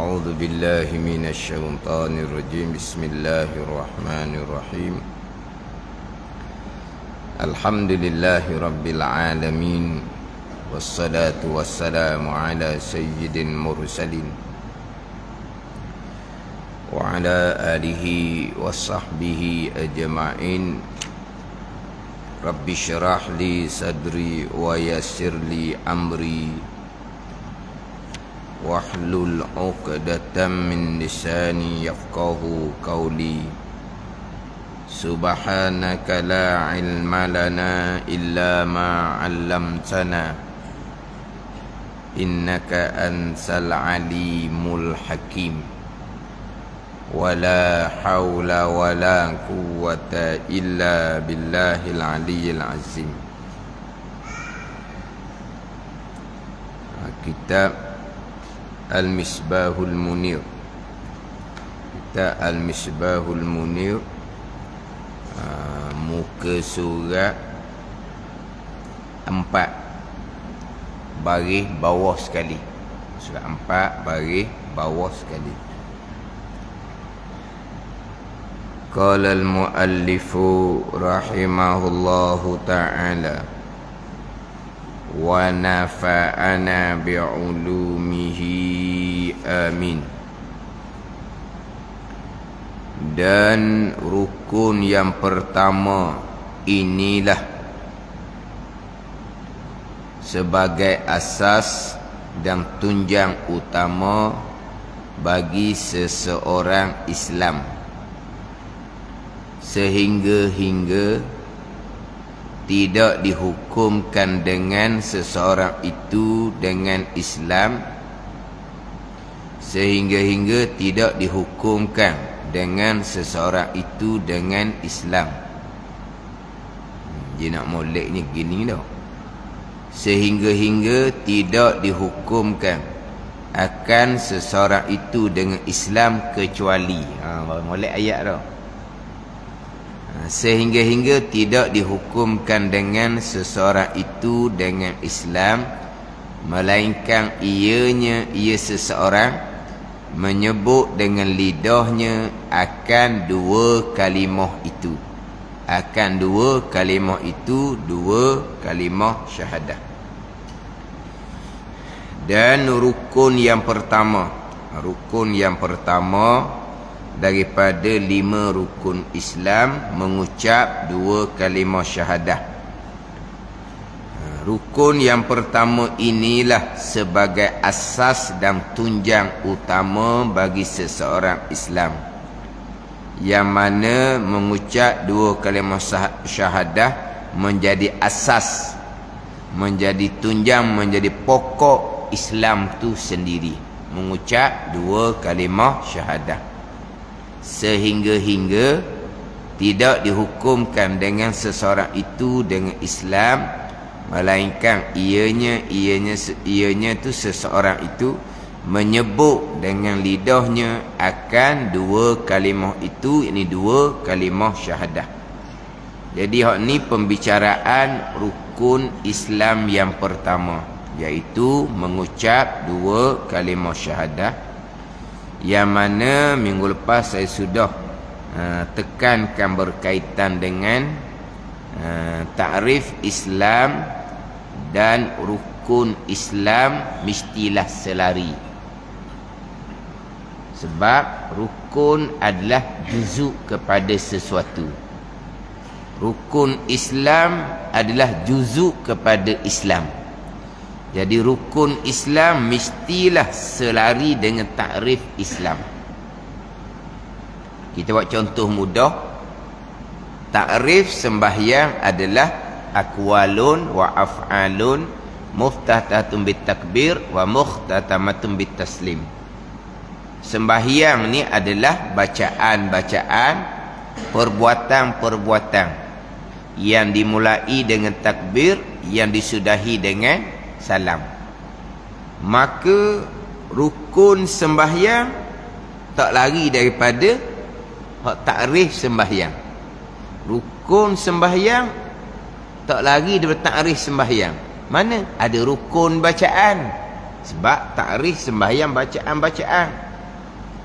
أعوذ بالله من الشيطان الرجيم. بسم الله الرحمن الرحيم. الحمد لله رب العالمين، والصلاة والسلام على سيد المرسلين وعلى آله وصحبه أجمعين. رب اشرح لي صدري ويسر لي أمري wahlul 'uqdatam min lisani yafqahu qawli. Subhanaka la ilma lana illa ma 'allamtana innaka antal alimul hakim. Wala haula wala quwwata illa billahil aliyyil azim. Kitab Al-Misbahul Munir. Kita Al-Misbahul Munir, muka surat 4 baris bawah sekali. Surat 4 baris bawah sekali. Qala al-muallifu rahimahullahu ta'ala wa nafa'ana bi'ulumihi amin. Dan rukun yang pertama inilah sebagai asas dan tunjang utama bagi seseorang Islam, sehingga tidak dihukumkan dengan seseorang itu dengan Islam, sehingga tidak dihukumkan dengan seseorang itu dengan Islam. Dia nak molek ni gini dah. Sehingga tidak dihukumkan akan seseorang itu dengan Islam kecuali molek ayat dah. Sehingga tidak dihukumkan dengan seseorang itu dengan Islam, melainkan ia seseorang menyebut dengan lidahnya akan dua kalimah itu, dua kalimah syahadah. Dan rukun yang pertama daripada 5 rukun Islam mengucap dua kalimah syahadah. Rukun yang pertama inilah sebagai asas dan tunjang utama bagi seseorang Islam, yang mana mengucap dua kalimah syahadah menjadi asas, menjadi tunjang, menjadi pokok Islam tu sendiri. Mengucap dua kalimah syahadah sehingga tidak dihukumkan dengan seseorang itu dengan Islam, melainkan ianya tu seseorang itu menyebut dengan lidahnya akan dua kalimah itu, ini dua kalimah syahadah. Jadi hak ni pembicaraan rukun Islam yang pertama, iaitu mengucap dua kalimah syahadah, yang mana minggu lepas saya sudah tekankan berkaitan dengan takrif Islam dan rukun Islam mestilah selari. Sebab rukun adalah juzuk kepada sesuatu. Rukun Islam adalah juzuk kepada Islam. Jadi rukun Islam mestilah selari dengan takrif Islam. Kita buat contoh mudah. Takrif sembahyang adalah aqwalun wa af'alun muftatahatun bitakbir wa mukhtatamatun bitaslim. Sembahyang ni adalah bacaan-bacaan, perbuatan-perbuatan yang dimulai dengan takbir, yang disudahi dengan salam. Maka rukun sembahyang tak lari daripada takrif sembahyang. Rukun sembahyang tak lari daripada takrif sembahyang. Mana ada rukun bacaan? Sebab takrif sembahyang bacaan-bacaan.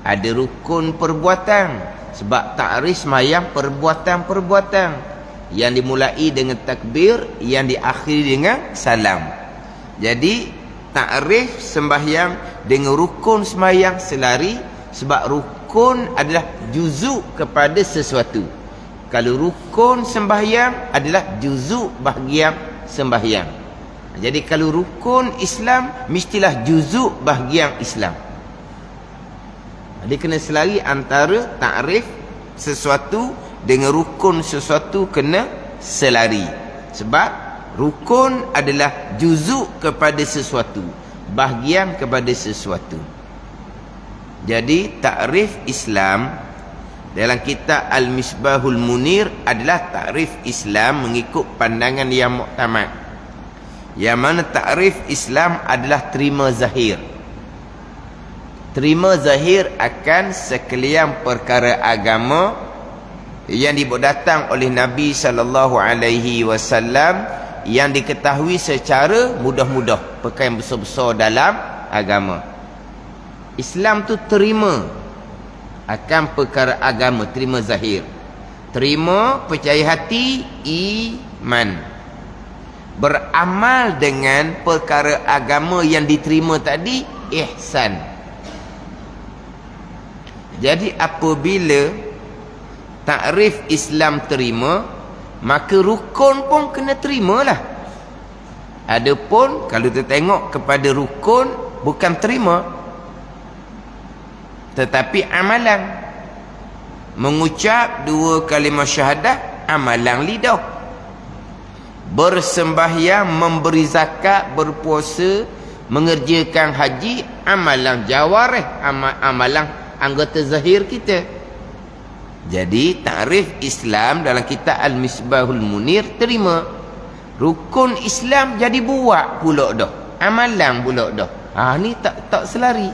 ada rukun perbuatan. Sebab takrif sembahyang perbuatan-perbuatan yang dimulai dengan takbir, yang diakhiri dengan salam. Jadi takrif sembahyang dengan rukun sembahyang selari, sebab rukun adalah juzuk kepada sesuatu. Kalau rukun sembahyang adalah juzuk bahagian sembahyang. Jadi kalau rukun Islam mestilah juzuk bahagian Islam. Dia kena selari antara takrif sesuatu dengan rukun sesuatu, kena selari. Sebab rukun adalah juzuk kepada sesuatu, bahagian kepada sesuatu. Jadi takrif Islam dalam kitab Al-Misbahul Munir adalah takrif Islam mengikut pandangan yang muktamad. Yang mana takrif Islam adalah terima zahir. Terima zahir akan sekalian perkara agama yang dibawa datang oleh Nabi SAW, yang diketahui secara mudah-mudah, perkara yang besar-besar dalam agama. Islam tu terima akan perkara agama, terima zahir. Terima, percaya hati, iman. Beramal dengan perkara agama yang diterima tadi, ihsan. Jadi apabila takrif Islam terima, maka rukun pun kena terimalah. Adapun kalau kita tengok kepada rukun, bukan terima, tetapi amalan. Mengucap 2 kalimah syahadah, amalan lidah. Bersembahyang, memberi zakat, berpuasa, mengerjakan haji, amalan jawarih, amalan anggota zahir kita. Jadi takrif Islam dalam kitab Al-Misbahul Munir terima. Rukun Islam jadi buat pula dah, amalan pula dah. Ni tak selari.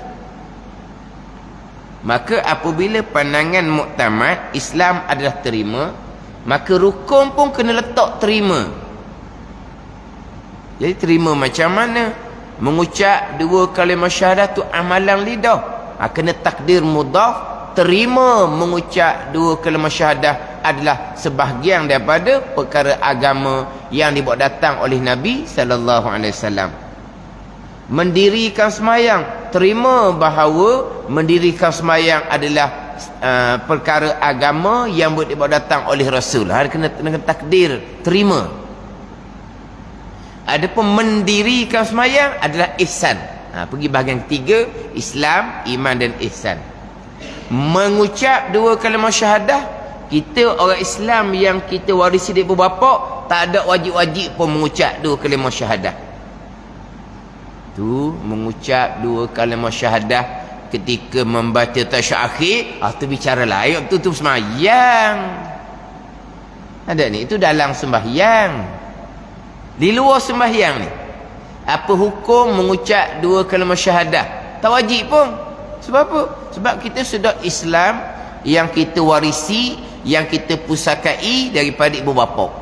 Maka apabila pandangan muktamad Islam adalah terima, maka rukun pun kena letak terima. Jadi terima macam mana? Mengucap 2 kalimah syahadah tu amalan lidah. Kena takdir mudhaf. Terima mengucap 2 kalimah syahadah adalah sebahagian daripada perkara agama yang dibawa datang oleh Nabi SAW. Mendirikan semayang, terima bahawa mendirikan semayang adalah perkara agama yang dibawa datang oleh Rasul. Kena takdir terima. Adapun mendirikan semayang adalah ihsan. Pergi bahagian ketiga, Islam, iman dan ihsan. Mengucap 2 kalimah syahadah, kita orang Islam yang kita warisi dari ibu bapa, tak ada wajib-wajib pun mengucap 2 kalimah syahadah. Tu mengucap 2 kalimah syahadah ketika membaca tasyahud akhir, tu bicara lain, tu sembahyang. Ada ni, itu dalam sembahyang. Di luar sembahyang ni, apa hukum mengucap 2 kalimah syahadah? Tak wajib pun. Sebab apa? Sebab kita sudah Islam yang kita warisi, yang kita pusakai daripada ibu bapa.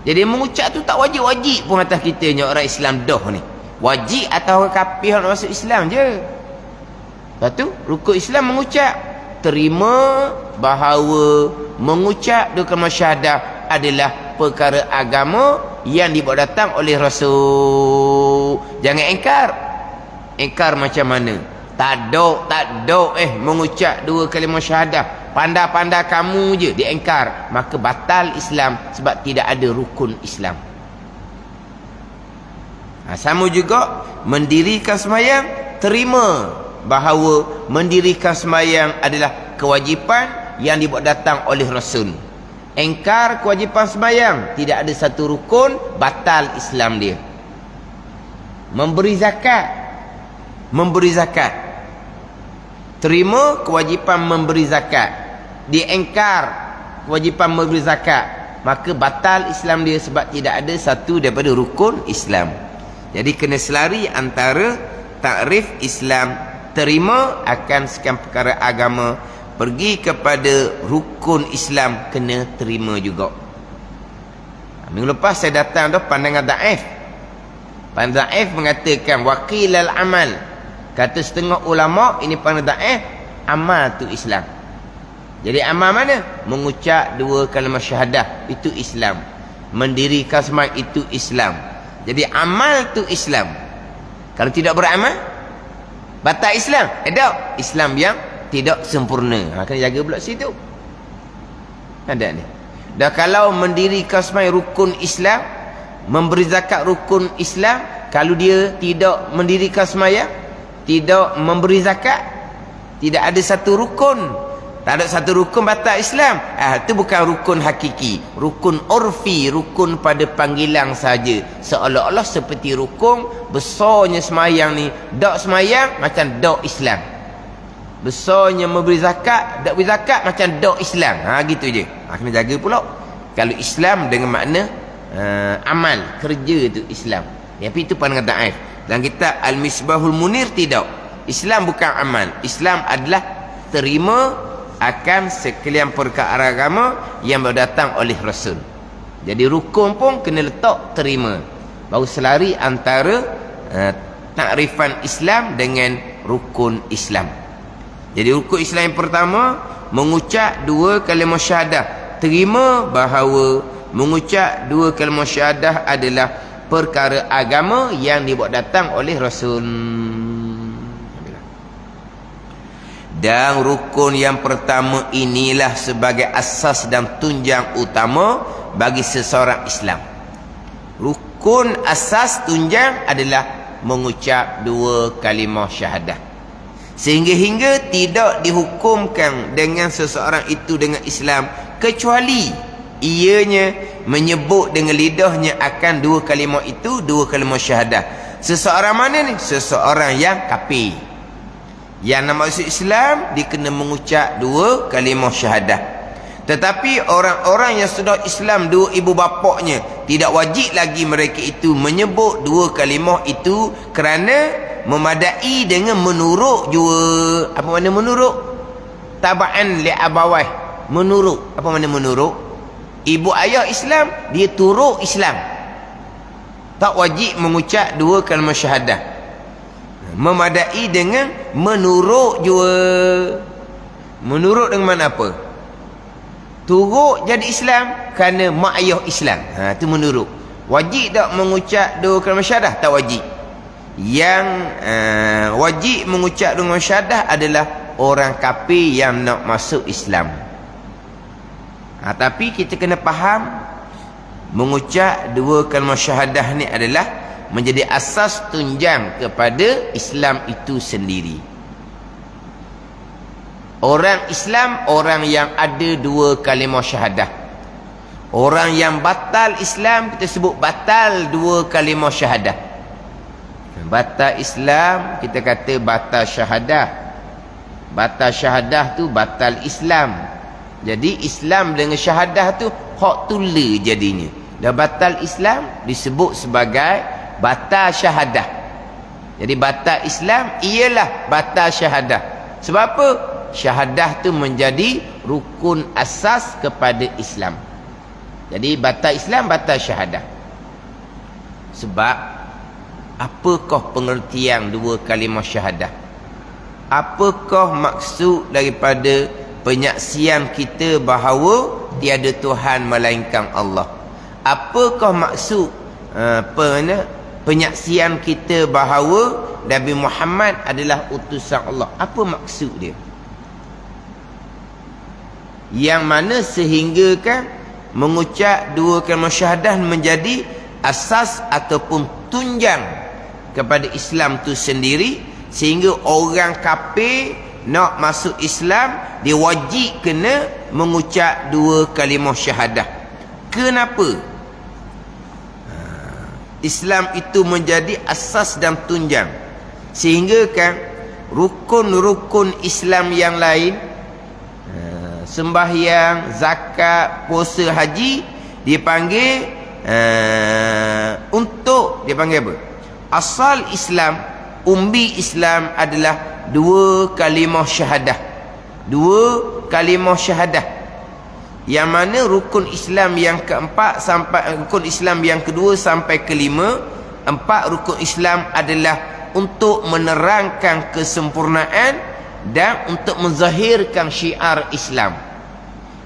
Jadi mengucap tu tak wajib-wajib pun atas kita ni orang Islam dah ni. Wajib atas orang kafir nak masuk Islam je. Lepas tu rukun Islam mengucap, terima bahawa mengucap 2 kalimah syahadah adalah perkara agama yang dibawa datang oleh Rasul. Jangan engkar. Engkar macam mana? Tak ada mengucap 2 kalimah syahadah, pandai-pandai kamu je, diengkar, maka batal Islam sebab tidak ada rukun Islam. Sama juga mendirikan sembahyang, terima bahawa mendirikan sembahyang adalah kewajipan yang dibawa datang oleh Rasul. Engkar kewajipan sembahyang, tidak ada satu rukun, batal Islam dia. Memberi zakat, terima kewajipan memberi zakat, diengkar kewajipan memberi zakat, maka batal Islam dia sebab tidak ada satu daripada rukun Islam. Jadi kena selari antara takrif Islam, terima akan sekian perkara agama, pergi kepada rukun Islam, kena terima juga. Minggu lepas saya datang dah pandangan daif. Pandangan daif mengatakan waqilal amal. Kata setengah ulama, ini pandangan daif, amal tu Islam. Jadi amal mana? Mengucap 2 kalimah syahadah, itu Islam. Mendirikan sembahyang, itu Islam. Jadi amal tu Islam. Kalau tidak beramal, batal Islam. Tak, Islam yang tidak sempurna. Kena jaga pula situ. Ada ni. Dah kalau mendirikan sembahyang rukun Islam, memberi zakat rukun Islam, kalau dia tidak mendirikan sembahyang, tidak memberi zakat, tidak ada satu rukun, tak ada satu rukun, batal Islam. Itu bukan rukun hakiki, rukun urfi, rukun pada panggilan saja. Seolah-olah seperti rukun besarnya sembahyang ni, dak sembahyang macam dak Islam. Besarnya memberi zakat, dak beri zakat macam dak Islam. Gitu je. Kena jaga pula. Kalau Islam dengan makna amal, kerja tu Islam. Tapi itu pandangan Taif. Dan kita Al-Misbahul Munir tidak. Islam bukan amal. Islam adalah terima akan sekalian perkara agama yang berdatang oleh Rasul. Jadi rukun pun kena letak terima. Baru selari antara takrifan Islam dengan rukun Islam. Jadi rukun Islam yang pertama, mengucap 2 kalimah syahadah. Terima bahawa mengucap 2 kalimah syahadah adalah perkara agama yang dibuat datang oleh Rasul. Dan rukun yang pertama inilah sebagai asas dan tunjang utama bagi seseorang Islam. Rukun asas tunjang adalah mengucap 2 kalimah syahadah. Sehingga tidak dihukumkan dengan seseorang itu dengan Islam kecuali ianya menyebut dengan lidahnya akan 2 kalimah itu, 2 kalimah syahadah. Seseorang mana ni? Seseorang yang kafir. Yang nak masuk Islam, dia kena mengucap 2 kalimah syahadah. Tetapi orang-orang yang sudah Islam 2 ibu bapaknya, tidak wajib lagi mereka itu menyebut 2 kalimah itu, kerana memadai dengan menurut jua. Apa makna menurut? Taba'an li abawai. Menurut. Apa makna menurut? Ibu ayah Islam, dia turut Islam. Tak wajib mengucap 2 kalimah syahadah. Memadai dengan menurut jua. Menurut dengan mana apa? Turut jadi Islam kerana mak ayah Islam. Itu menurut. Wajib tak mengucap 2 kalimah syahadah? Tak wajib. Yang wajib mengucap 2 kalimah syahadah adalah orang kafir yang nak masuk Islam. Tapi kita kena faham, mengucap 2 kalimah syahadah ni adalah menjadi asas tunjang kepada Islam itu sendiri. Orang Islam, orang yang ada 2 kalimah syahadah. Orang yang batal Islam, kita sebut batal 2 kalimah syahadah. Batal Islam, kita kata batal syahadah. Batal syahadah tu batal Islam. Jadi Islam dengan syahadah tu hak tula jadinya. Dah batal Islam disebut sebagai batal syahadah. Jadi batal Islam ialah batal syahadah. Sebab apa? Syahadah tu menjadi rukun asas kepada Islam. Jadi batal Islam, batal syahadah. Sebab apakah pengertian 2 kalimah syahadah? Apakah maksud daripada penyaksian kita bahawa tiada Tuhan melainkan Allah? Apakah maksud penyaksian kita bahawa Nabi Muhammad adalah utusan Allah? Apa maksud dia? Yang mana sehinggakan mengucap 2 kalimah syahadah menjadi asas ataupun tunjang kepada Islam tu sendiri, sehingga orang kafir nak masuk Islam, dia wajib kena mengucap 2 kalimah syahadah. Kenapa? Islam itu menjadi asas dan tunjang, sehingga kan rukun-rukun Islam yang lain, sembahyang, zakat, puasa, haji, dipanggil untuk dipanggil apa? Asal Islam, umbi Islam adalah 2 kalimah syahadah. 2 kalimah syahadah. Yang mana rukun Islam yang keempat sampai rukun Islam yang kedua sampai kelima, 4 rukun Islam adalah untuk menerangkan kesempurnaan dan untuk menzahirkan syiar Islam,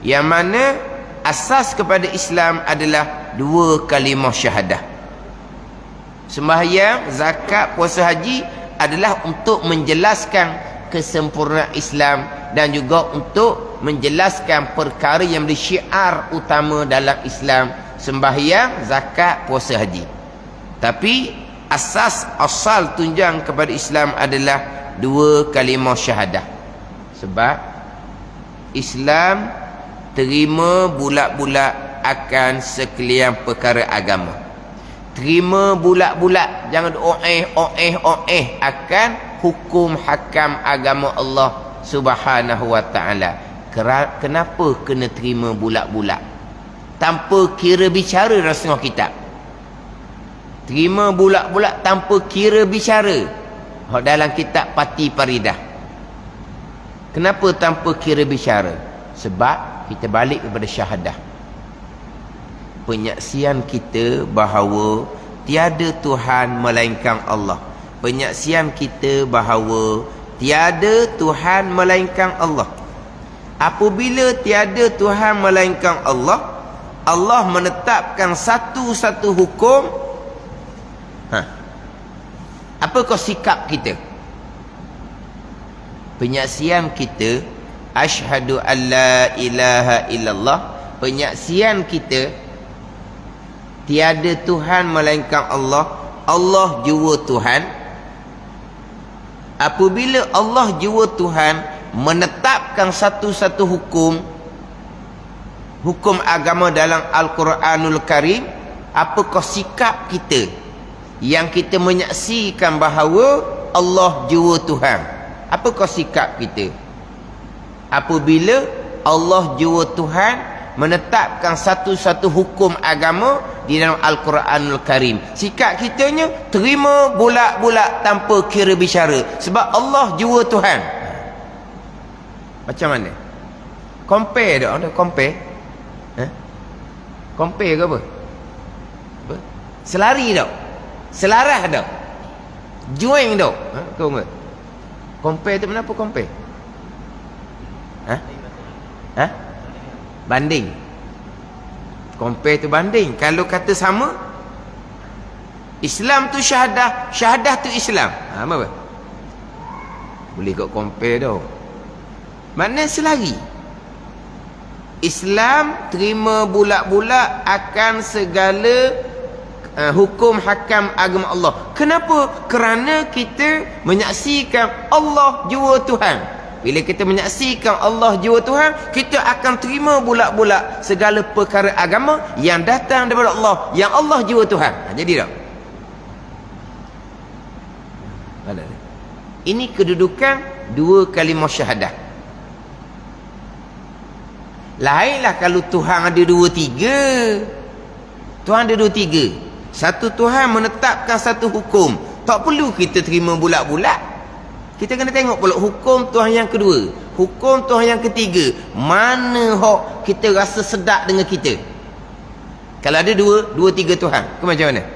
yang mana asas kepada Islam adalah 2 kalimah syahadah. Sembahyang, zakat, puasa, haji adalah untuk menjelaskan kesempurnaan Islam dan juga untuk menjelaskan perkara yang menjadi syiar utama dalam Islam: sembahyang, zakat, puasa, haji. Tapi asal tunjang kepada Islam adalah 2 kalimah syahadah. Sebab Islam terima bulat-bulat akan sekalian perkara agama. Terima bulat-bulat, jangan oeh akan hukum hakam agama Allah Subhanahu wa ta'ala. Kenapa kena terima bulat-bulat? Tanpa kira bicara dalam setengah kitab. Terima bulat-bulat tanpa kira bicara dalam kitab Pati Paridah. Kenapa tanpa kira bicara? Sebab kita balik kepada syahadah. Penyaksian kita bahawa tiada Tuhan melainkan Allah. Penyaksian kita bahawa tiada Tuhan melainkan Allah. Apabila tiada Tuhan melainkan Allah, Allah menetapkan satu-satu hukum. Apakah sikap kita? Penyaksian kita, asyhadu an la ilaha illallah. Penyaksian kita, tiada Tuhan melainkan Allah. Allah jua Tuhan. Apabila Allah jua Tuhan menetapkan satu-satu hukum agama dalam Al-Quranul Karim, apakah sikap kita yang kita menyaksikan bahawa Allah jua Tuhan? Apakah sikap kita apabila Allah jua Tuhan menetapkan satu-satu hukum agama di dalam Al-Quranul Karim? Sikap kitanya terima bulat-bulat tanpa kira bicara, sebab Allah jua Tuhan. Macam mana? Compare tak? Ada compare? Compare ke apa? Selari tak? Selaras tak? Join tak? Kau enggak? Compare tu kenapa compare? Banding. Compare tu banding. Kalau kata sama, Islam tu syahadah, syahadah tu Islam. Apa? Boleh kau compare tau. Mana selari? Islam terima bulat-bulat akan segala hukum hakam agama Allah. Kenapa? Kerana kita menyaksikan Allah jua Tuhan. Bila kita menyaksikan Allah jua Tuhan, kita akan terima bulat-bulat segala perkara agama yang datang daripada Allah, yang Allah jua Tuhan. Jadi tak? Ini kedudukan 2 kalimah syahadah. Lainlah kalau Tuhan ada 2-3. Tuhan ada 2-3. Satu Tuhan menetapkan satu hukum, tak perlu kita terima bulat-bulat. Kita kena tengok pula hukum Tuhan yang kedua, hukum Tuhan yang ketiga, mana hok kita rasa sedap dengan kita. Kalau ada 2-3 Tuhan, ke macam mana?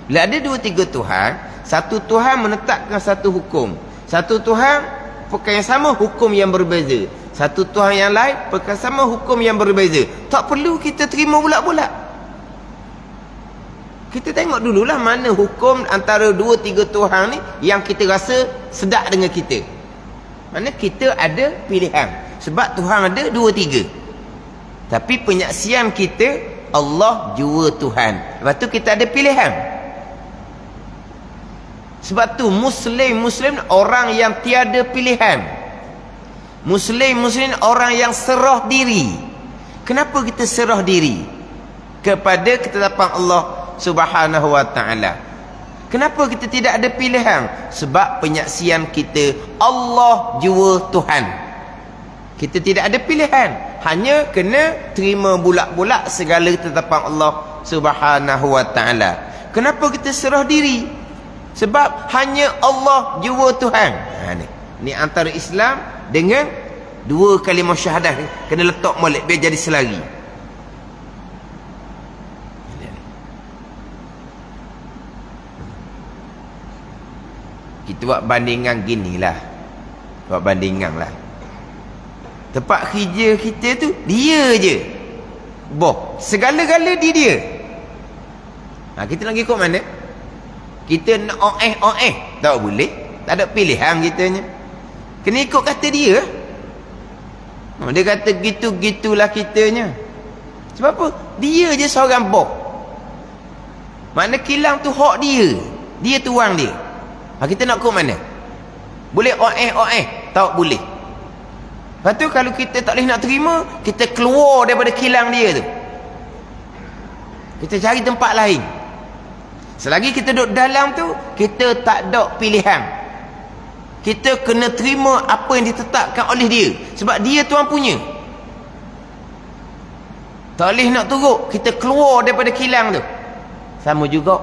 Bila ada 2-3 Tuhan, satu Tuhan menetapkan satu hukum, satu Tuhan perkara yang sama, hukum yang berbeza. Satu Tuhan yang lain perkara sama, hukum yang berbeza. Tak perlu kita terima bulat-bulat. Kita tengok dululah mana hukum antara 2-3 Tuhan ni yang kita rasa sedap dengan kita. Mana kita ada pilihan. Sebab Tuhan ada 2-3. Tapi penyaksian kita, Allah jua Tuhan. Lepas tu kita ada pilihan. Sebab tu Muslim orang yang tiada pilihan. Muslim orang yang serah diri. Kenapa kita serah diri? Kepada ketetapan Allah Subhanahu wa ta'ala. Kenapa kita tidak ada pilihan? Sebab penyaksian kita, Allah jua Tuhan. Kita tidak ada pilihan, hanya kena terima bulat-bulat segala ketetapan Allah Subhanahu wa ta'ala. Kenapa kita serah diri? Sebab hanya Allah jua Tuhan. Ni antara Islam dengan 2 kalimah syahadah. Kena letak molek biar jadi selari. Kita buat bandingan ginilah. Buat bandingan lah. Tempat kerja kita tu dia je boh, segala-gala dia. Kita nak ikut mana? Kita nak tak boleh, tak ada pilihan kitanya, kena ikut kata dia. Dia kata gitu-gitulah kitanya. Sebab apa? Dia je seorang boh. Mana kilang tu hak dia tuang dia. Kita nak ikut mana? Boleh tak boleh. Lepas tu kalau kita tak boleh nak terima, kita keluar daripada kilang dia tu, kita cari tempat lain. Selagi kita duduk dalam tu, kita tak ada pilihan. Kita kena terima apa yang ditetapkan oleh dia, sebab dia tuan punya. Tak boleh nak turut, kita keluar daripada kilang tu. Sama juga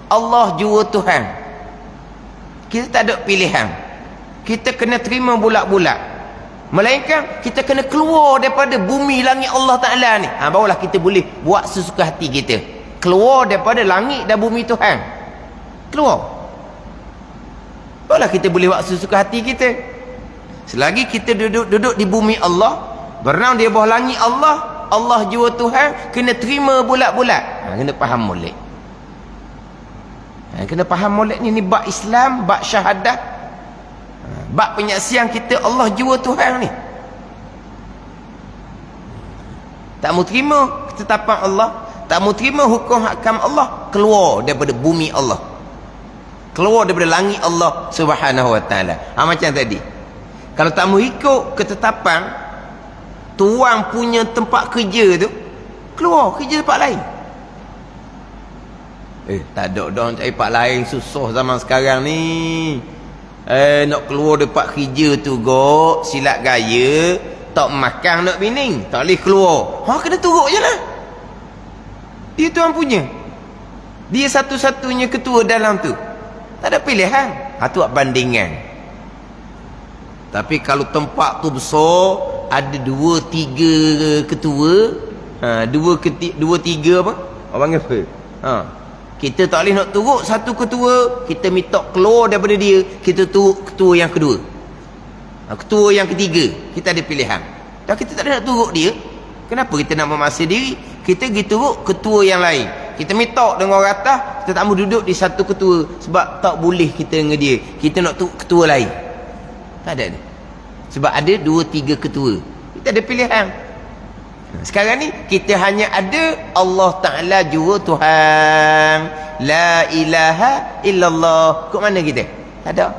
Allah jua Tuhan. Kita tak ada pilihan, kita kena terima bulat-bulat. Melainkan kita kena keluar daripada bumi langit Allah Ta'ala ni. Barulah kita boleh buat sesuka hati kita. Keluar daripada langit dan bumi Tuhan. Keluar. Barulah kita boleh buat sesuka hati kita. Selagi kita duduk di bumi Allah, berenang di bawah langit Allah, Allah jua Tuhan, kena terima bulat-bulat. Kena faham molek. Kena faham molek ni bab Islam, bab syahadah, bab penyaksian kita Allah jua Tuhan ni. Tak mau terima ketetapan Allah, tak mau terima hukum hakam Allah, keluar daripada bumi Allah, keluar daripada langit Allah Subhanahu wa ta'ala. Macam tadi, kalau tak mau ikut ketetapan tuan punya tempat kerja tu, keluar kerja tempat lain. Tak ada orang cari tempat lain, susah zaman sekarang ni. Nak keluar dekat kerja tu gok, silap gaya, tak makan nak bining, tak boleh keluar. Kena turut je lah. Dia tuan punya, dia satu-satunya ketua dalam tu, tak ada pilihan. Tu bandingan. Tapi kalau tempat tu besar, ada 2-3 ketua, 2-3 apa? Orang panggil apa? Kita tak boleh nak turut satu ketua, kita minta keluar daripada dia, kita turut ketua yang kedua, ketua yang ketiga. Kita ada pilihan. Dan kita tak boleh nak turut dia, kenapa kita nak memaksa diri? Kita pergi turut ketua yang lain, kita minta dengan orang atas, kita tak mau duduk di satu ketua, sebab tak boleh kita dengan dia, kita nak turut ketua lain. Tak ada. Sebab ada 2-3 ketua, kita ada pilihan. Sekarang ni kita hanya ada Allah Ta'ala jua Tuhan, la ilaha illallah. Kok mana kita? Tak ada.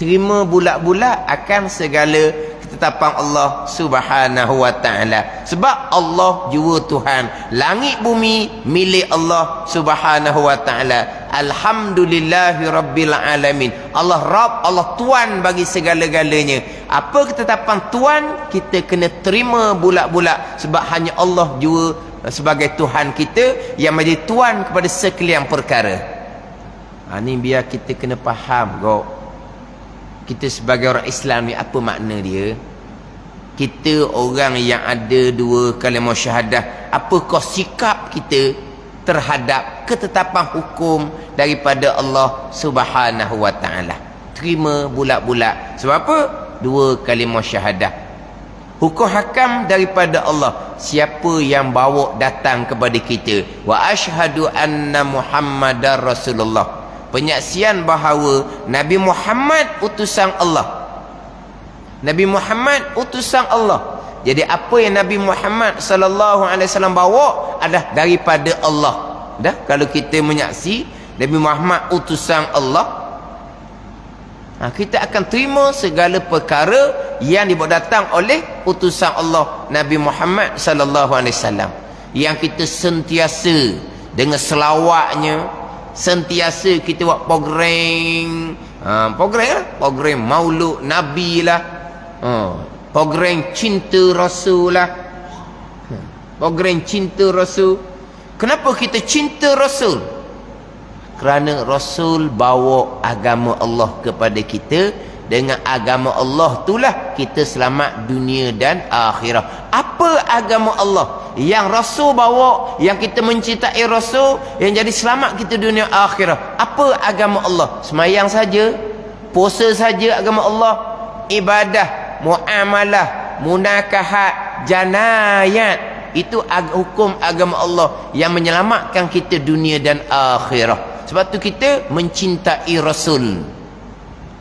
Terima bulat-bulat akan segala ketetapan Allah Subhanahu wa ta'ala. Sebab Allah jua Tuhan, langit bumi milik Allah Subhanahu wa ta'ala. Alhamdulillahi Rabbil Alamin. Allah Rabb, Allah Tuan bagi segala-galanya. Apa ketetapan Tuan, kita kena terima bulat-bulat, sebab hanya Allah jua sebagai Tuhan kita yang menjadi Tuan kepada sekalian perkara. Ni biar kita kena faham kok. Kita sebagai orang Islam ni apa makna dia? Kita orang yang ada 2 kalimah syahadah, apakah sikap kita terhadap ketetapan hukum daripada Allah Subhanahu wa ta'ala? Terima bulat-bulat. Sebab apa? 2 kalimah syahadah. Hukum hakam daripada Allah. Siapa yang bawa datang kepada kita, wa asyhadu anna Muhammadar Rasulullah, penyaksian bahawa Nabi Muhammad utusan Allah. Nabi Muhammad utusan Allah. Jadi apa yang Nabi Muhammad sallallahu alaihi wasallam bawa adalah daripada Allah. Dah, kalau kita menyaksi Nabi Muhammad utusan Allah, kita akan terima segala perkara yang dibawa datang oleh utusan Allah Nabi Muhammad sallallahu alaihi wasallam, yang kita sentiasa dengan selawatnya, sentiasa kita buat program, program maulud Nabi lah, program cinta Rasul lah, program cinta Rasul. Kenapa kita cinta Rasul? Kerana Rasul bawa agama Allah kepada kita. Dengan agama Allah itulah kita selamat dunia dan akhirat. Apa agama Allah yang Rasul bawa, yang kita mencintai Rasul, yang jadi selamat kita dunia akhirat? Apa agama Allah? Semayang saja? puasa saja agama Allah, ibadah, muamalah, munakahat, janayat, itu hukum agama Allah yang menyelamatkan kita dunia dan akhirat. Sebab tu kita mencintai Rasul.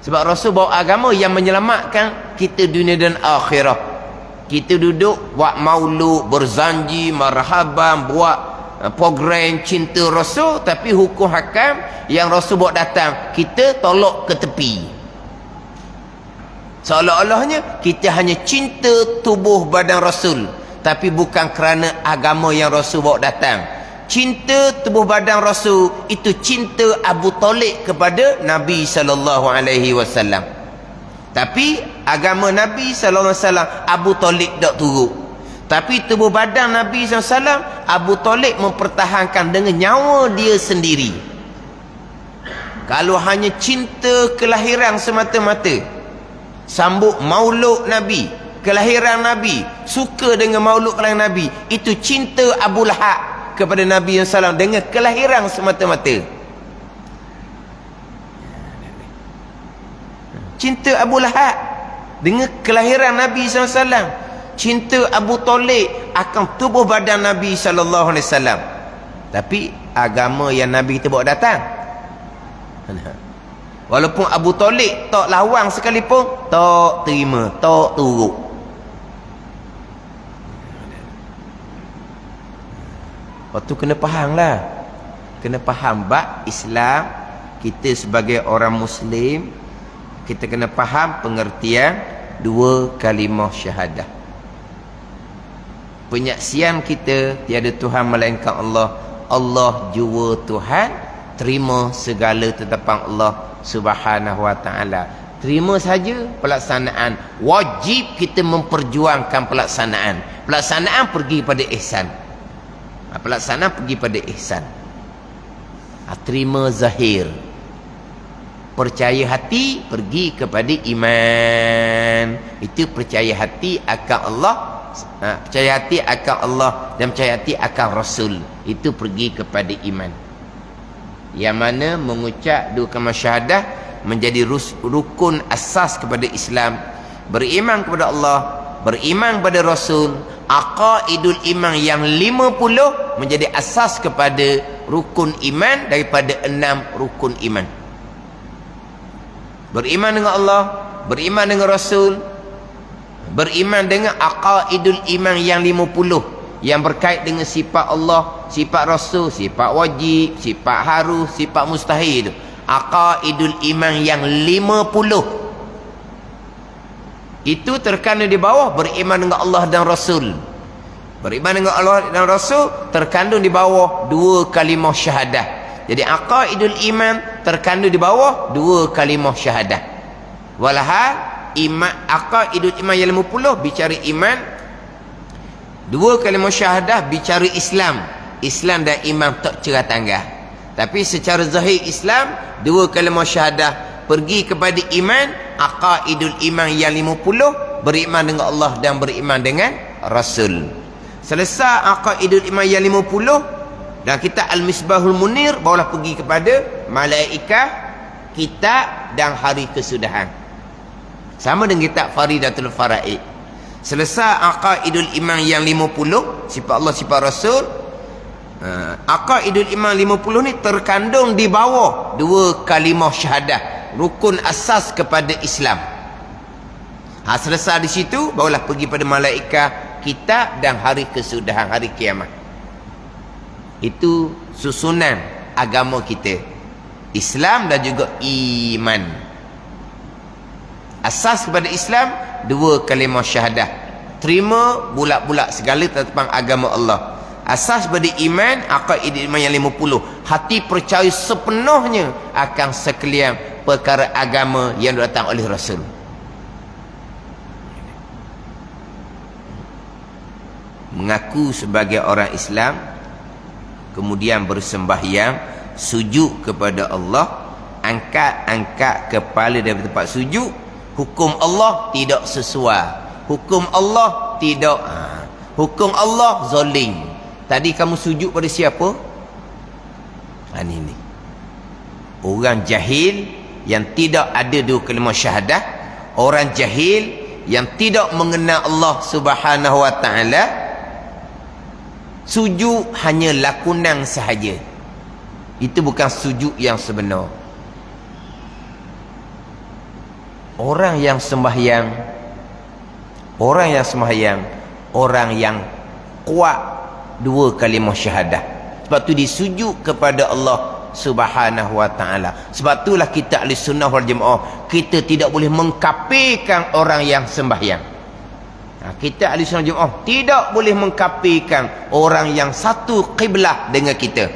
Sebab Rasul bawa agama yang menyelamatkan kita dunia dan akhirat. Kita duduk buat maulud, berzanji, marhaban, buat program cinta Rasul, tapi hukum hakam yang Rasul bawa datang kita tolak ke tepi. Seolah-olahnya kita hanya cinta tubuh badan Rasul, tapi bukan kerana agama yang Rasul bawa datang. Cinta tubuh badan Rasul itu cinta Abu Talib kepada Nabi SAW. Tapi agama Nabi SAW Abu Talib tak turut. Tapi tubuh badan Nabi SAW Abu Talib mempertahankan dengan nyawa dia sendiri. Kalau hanya cinta kelahiran semata-mata, sambut maulud Nabi, kelahiran Nabi, suka dengan maulud kelahiran Nabi, itu cinta Abu Lahab kepada Nabi SAW dengan kelahiran semata-mata. Cinta Abu Lahab dengan kelahiran Nabi SAW. Cinta Abu Talib akan tubuh badan Nabi SAW. Tapi agama yang Nabi kita bawa datang, walaupun Abu Talib tak lawang sekalipun, tak terima, tak turut. Waktu kena faham lah. Kena faham bab Islam. Kita sebagai orang Muslim, kita kena faham pengertian dua kalimah syahadah. Penyaksian kita tiada Tuhan melainkan Allah. Allah jua Tuhan. Terima segala tetapan Allah Subhanahu wa ta'ala. Terima saja pelaksanaan. Wajib kita memperjuangkan pelaksanaan. Pelaksanaan pergi pada ihsan. Pelaksanaan pergi pada ihsan. Terima zahir. Percaya hati pergi kepada iman. Itu percaya hati akan Allah, percaya hati akan Allah dan percaya hati akan Rasul. Itu pergi kepada iman. Yang mana mengucap dua kalimah syahadah menjadi rukun asas kepada Islam. Beriman kepada Allah, beriman kepada Rasul. Aqaidul iman yang 50 menjadi asas kepada rukun iman daripada 6 rukun iman. Beriman dengan Allah, beriman dengan Rasul, beriman dengan aqaidul iman yang 50 yang berkait dengan sifat Allah, sifat Rasul, sifat wajib, sifat harus, sifat mustahil. Aqaidul iman yang 50 itu terkandung di bawah beriman dengan Allah dan Rasul. Beriman dengan Allah dan Rasul terkandung di bawah dua kalimah syahadah. Jadi aqaidul iman terkandung di bawah dua kalimah syahadah. Walhal iman, aqaidul iman yang 50 bicara iman, dua kalimah syahadah bicara Islam. Islam dan iman tak cerah tanggah. Tapi secara zahir Islam, dua kalimah syahadah pergi kepada iman. Aqaidul iman yang 50 beriman dengan Allah dan beriman dengan Rasul. Selesai aqaidul iman yang 50 dan kita Al-Misbahul Munir, barulah pergi kepada malaikat, kitab dan hari kesudahan. Sama dengan kitab Faridatul Faraid. Selesai aqaidul iman yang 50, sifat Allah, sifat Rasul. Aqaidul iman 50 ni terkandung di bawah dua kalimah syahadah, rukun asas kepada Islam. Selesai di situ barulah pergi pada malaikat, kitab dan hari kesudahan, hari kiamat. Itu susunan agama kita, Islam dan juga iman. Asas kepada Islam dua kalimah syahadah, terima bulat-bulat segala tentang agama Allah. Asas pada iman, aqaid iman yang 50, hati percaya sepenuhnya akan sekalian perkara agama yang datang oleh Rasul. Mengaku sebagai orang Islam, kemudian bersembahyang, sujud kepada Allah, angkat kepala dari tempat sujud. Hukum Allah tidak sesuai, hukum Allah tidak, hukum Allah zalim. Tadi kamu sujud pada siapa? Ini orang jahil yang tidak ada dua kalimah syahadah, orang jahil yang tidak mengenal Allah Subhanahu wa taala, sujud hanya lakonan sahaja. Itu bukan sujud yang sebenar. Orang yang sembahyang, orang yang kuat dua kalimah syahadah. Sebab tu disujud kepada Allah Subhanahu wa taala. Sebab itulah kita ahli sunnah wal jamaah, kita tidak boleh mengkafirkan orang yang sembahyang. Kita ahli sunnah jamaah tidak boleh mengkafirkan orang yang satu kiblah dengan kita.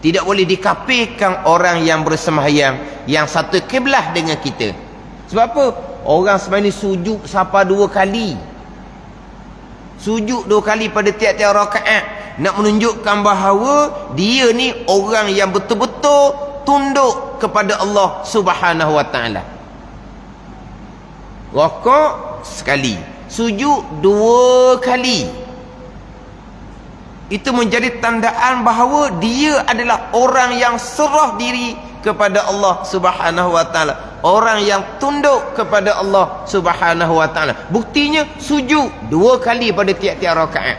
Tidak boleh dikafirkan orang yang bersembahyang yang satu kiblah dengan kita. Sebab apa? Orang sembahyang ni sujud sampai 2 kali. Sujud 2 kali pada tiap-tiap rakaat, nak menunjukkan bahawa dia ni orang yang betul-betul tunduk kepada Allah Subhanahu wa taala. Rakaat sekali, sujud 2 kali. Itu menjadi tandaan bahawa dia adalah orang yang serah diri kepada Allah Subhanahu wa taala, orang yang tunduk kepada Allah Subhanahu wa taala. Buktinya sujud 2 kali pada tiap-tiap rakaat.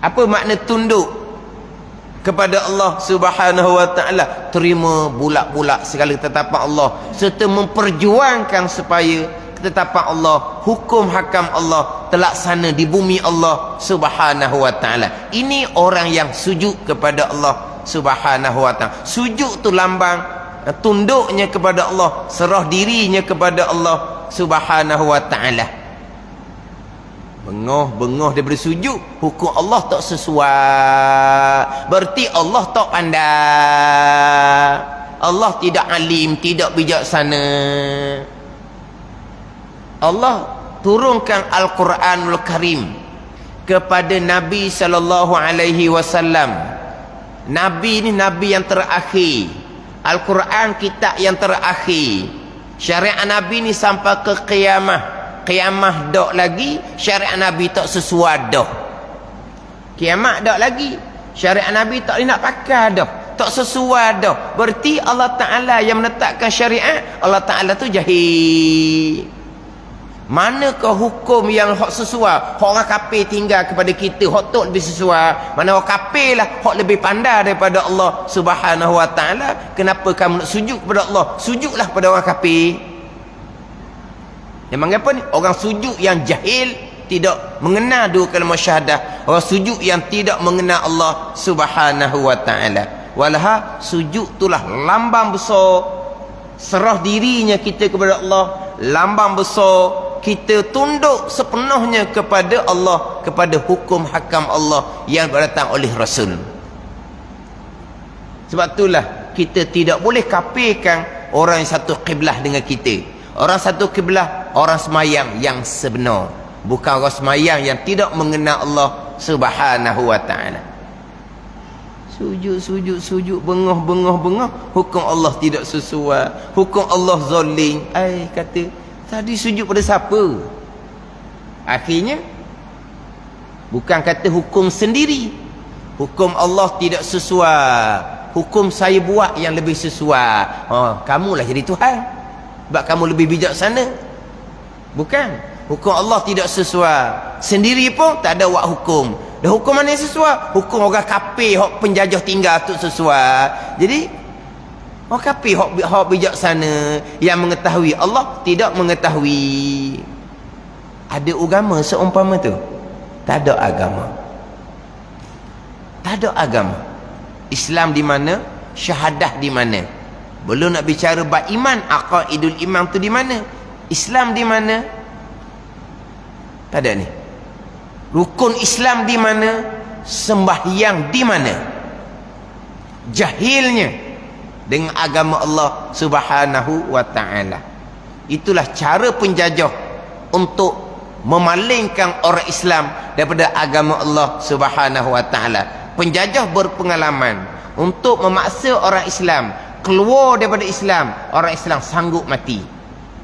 Apa makna tunduk kepada Allah Subhanahu wa taala? Terima bulat-bulat segala ketetapan Allah serta memperjuangkan supaya ketetapan Allah, hukum hakam Allah terlaksana di bumi Allah Subhanahu wa taala. Ini orang yang sujud kepada Allah Subhanahu wa taala. Sujud tu lambang tunduknya kepada Allah, serah dirinya kepada Allah Subhanahu wa taala. Bengah daripada sujud, hukum Allah tak sesuai, berarti Allah tak pandai, Allah tidak alim, tidak bijaksana. Allah turunkan Al-Quranul Karim kepada Nabi sallallahu alaihi wasallam. Nabi ni nabi yang terakhir. Al-Quran kitab yang terakhir. Syariat Nabi ni sampai ke kiamah. Kiamah dak lagi, syariat Nabi tak sesuai dah. Kiamat dak lagi, syariat Nabi tak boleh nak pakai dah, tak sesuai dah. Berarti Allah Ta'ala yang menetapkan syariat, Allah Ta'ala tu jahil. Manakah hukum yang hak sesuai? Hak orang kafir tinggal kepada kita, hak tu lebih sesuai. Mana orang kafir lah hak lebih pandai daripada Allah Subhanahu wa taala. Kenapa kamu nak sujud kepada Allah? Sujudlah pada orang kafir. Yang mengapa ni? Orang sujud yang jahil, tidak mengenal dua kalimah syahadah. Orang sujud yang tidak mengenal Allah Subhanahu wa taala. Walaha sujud itulah lambang besar serah dirinya kita kepada Allah, lambang besar kita tunduk sepenuhnya kepada Allah, kepada hukum hakam Allah yang datang oleh Rasul. Sebab itulah kita tidak boleh kafirkan orang yang satu kiblah dengan kita. Orang satu kiblah, orang semayang yang sebenar, bukan orang semayang yang tidak mengenal Allah Subhanahu wa taala. Sujud, bengah, hukum Allah tidak sesuai, hukum Allah zalim. Kata tadi sujud pada siapa? Akhirnya bukan kata hukum sendiri, hukum Allah tidak sesuai, hukum saya buat yang lebih sesuai. Kamulah jadi Tuhan sebab kamu lebih bijaksana. Bukan, hukum Allah tidak sesuai, sendiri pun tak ada buat hukum. Dan hukum mana yang sesuai? Hukum orang kafir, hak penjajah tinggal tu sesuai. Jadi orang kafir hak bijaksana yang mengetahui, Allah tidak mengetahui. Ada agama seumpama tu? Tak ada agama. Tak ada agama. Islam di mana? Syahadah di mana? Belum nak bicara bab iman, aqaidul iman tu di mana? Islam di mana? Tak ada ni. Rukun Islam di mana? Sembahyang di mana? Jahilnya dengan agama Allah Subhanahu wa taala. Itulah cara penjajah untuk memalingkan orang Islam daripada agama Allah Subhanahu wa taala. Penjajah berpengalaman untuk memaksa orang Islam keluar daripada Islam. Orang Islam sanggup mati.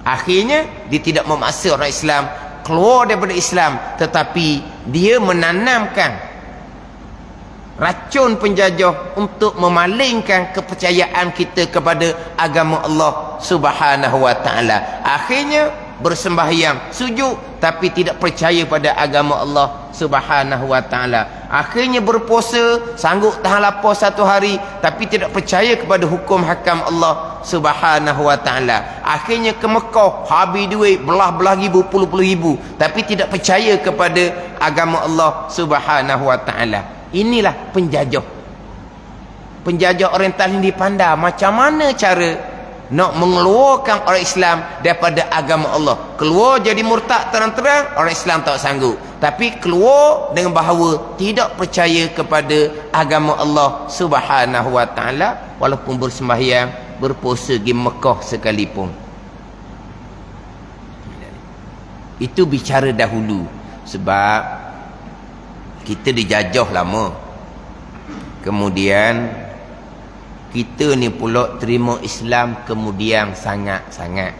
Akhirnya dia tidak memaksa orang Islam keluar daripada Islam, tetapi dia menanamkan racun penjajah untuk memalingkan kepercayaan kita kepada agama Allah Subhanahu wa taala. Akhirnya bersembahyang, sujud, tapi tidak percaya pada agama Allah Subhanahu wa taala. Akhirnya berpuasa, sanggup tahan lapar satu hari, tapi tidak percaya kepada hukum hakam Allah Subhanahu wa taala. Akhirnya ke Mekah, habis duit belah-belah ribu, puluh-puluh ribu, tapi tidak percaya kepada agama Allah Subhanahu wa taala. Inilah penjajah. Penjajah oriental ini dipandang macam mana cara nak mengeluarkan orang Islam daripada agama Allah. Keluar jadi murtad terang-terang, orang Islam tak sanggup. Tapi keluar dengan bahawa tidak percaya kepada agama Allah Subhanahu wa taala, walaupun bersembahyang, berpuasa di Mekah sekalipun. Itu bicara dahulu. Sebab kita dijajah lama, kemudian kita ni pula terima Islam kemudian sangat-sangat.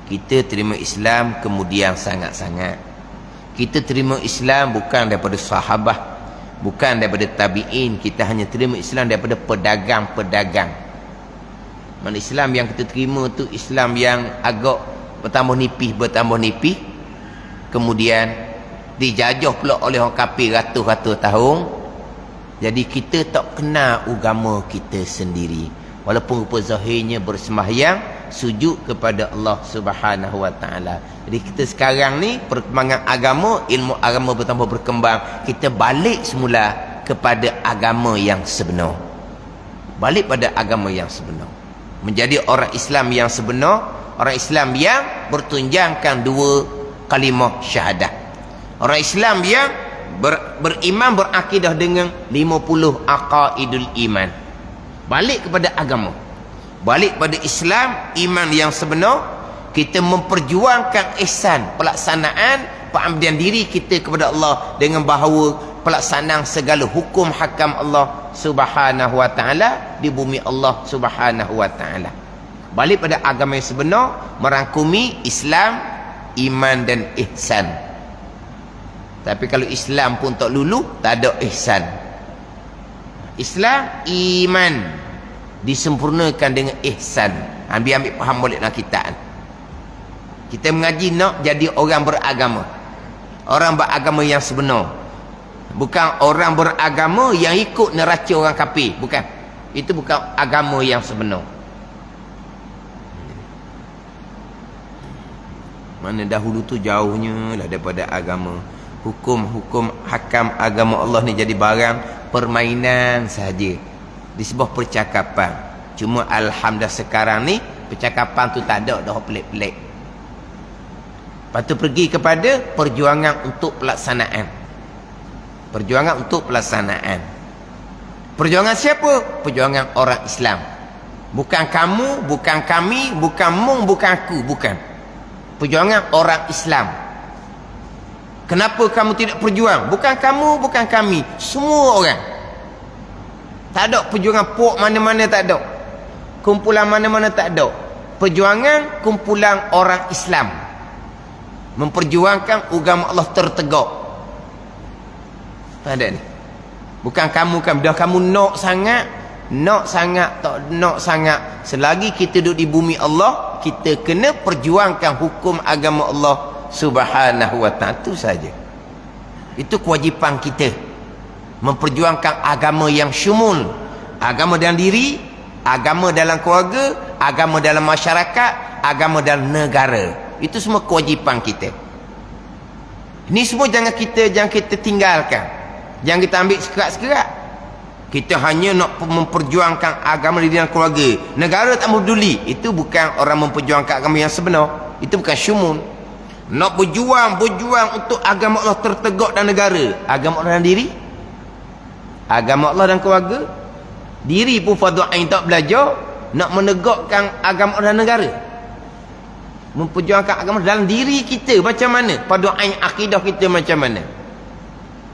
Kita terima Islam kemudian sangat-sangat. Kita terima Islam bukan daripada sahabat, bukan daripada tabi'in. Kita hanya terima Islam daripada pedagang-pedagang. Mana Islam yang kita terima tu Islam yang agak bertambah nipis. Kemudian dijajah pula oleh orang kafir ratus-ratus tahun. Jadi kita tak kenal agama kita sendiri, walaupun rupa zahirnya bersembahyang, sujud kepada Allah Subhanahu wa taala. Jadi kita sekarang ni perkembangan agama, ilmu agama bertambah berkembang, kita balik semula kepada agama yang sebenar. Balik pada agama yang sebenar, menjadi orang Islam yang sebenar, orang Islam yang bertunjangkan dua kalimah syahadah. Orang Islam yang beriman, berakidah dengan 50 aqaidul iman. Balik kepada agama, balik pada Islam, iman yang sebenar. Kita memperjuangkan ihsan, pelaksanaan pengabdian diri kita kepada Allah dengan bahawa pelaksanaan segala hukum hakam Allah Subhanahu wa taala di bumi Allah Subhanahu wa taala. Balik pada agama yang sebenar, merangkumi Islam, iman dan ihsan. Tapi kalau Islam pun tak lulu, tak ada ihsan. Islam, iman disempurnakan dengan ihsan. Ambil faham balik dalam kitab. Kita mengaji nak jadi orang beragama, orang beragama yang sebenar, bukan orang beragama yang ikut neraca orang kafir. Bukan, itu bukan agama yang sebenar. Mana dahulu tu jauhnya lah daripada agama. Hukum-hukum hakam agama Allah ni jadi barang permainan sahaja, di sebuah percakapan. Cuma alhamdulillah sekarang ni percakapan tu tak ada dah pelik-pelik. Lepas tu pergi kepada perjuangan untuk pelaksanaan. Perjuangan untuk pelaksanaan. Perjuangan siapa? Perjuangan orang Islam. Bukan kamu, bukan kami, bukan mung, bukan aku, bukan. Perjuangan orang Islam. Kenapa kamu tidak perjuang? Bukan kamu, bukan kami, semua orang. Tak ada perjuangan pok mana-mana, tak ada. Kumpulan mana-mana, tak ada. Perjuangan kumpulan orang Islam memperjuangkan agama Allah tertegak. Ada ni. Bukan kamu, dah kamu nak sangat, tak nak sangat. Selagi kita duduk di bumi Allah, kita kena perjuangkan hukum agama Allah Subhanahu wa ta'ala. Itu saja. Itu kewajipan kita, memperjuangkan agama yang syumul. Agama dalam diri, agama dalam keluarga, agama dalam masyarakat, agama dalam negara. Itu semua kewajipan kita. Ini semua jangan kita tinggalkan, jangan kita ambil sekerat-sekerat. Kita hanya nak memperjuangkan agama di dalam keluarga, negara tak peduli. Itu bukan orang memperjuangkan agama yang sebenar. Itu bukan syumul. Nak berjuang untuk agama Allah tertegak dalam negara, agama Allah dalam diri, agama Allah dalam keluarga. Diri pun fardu ain tak belajar, nak menegakkan agama Allah dalam negara, memperjuangkan agama dalam diri kita macam mana, fardu ain akidah kita macam mana,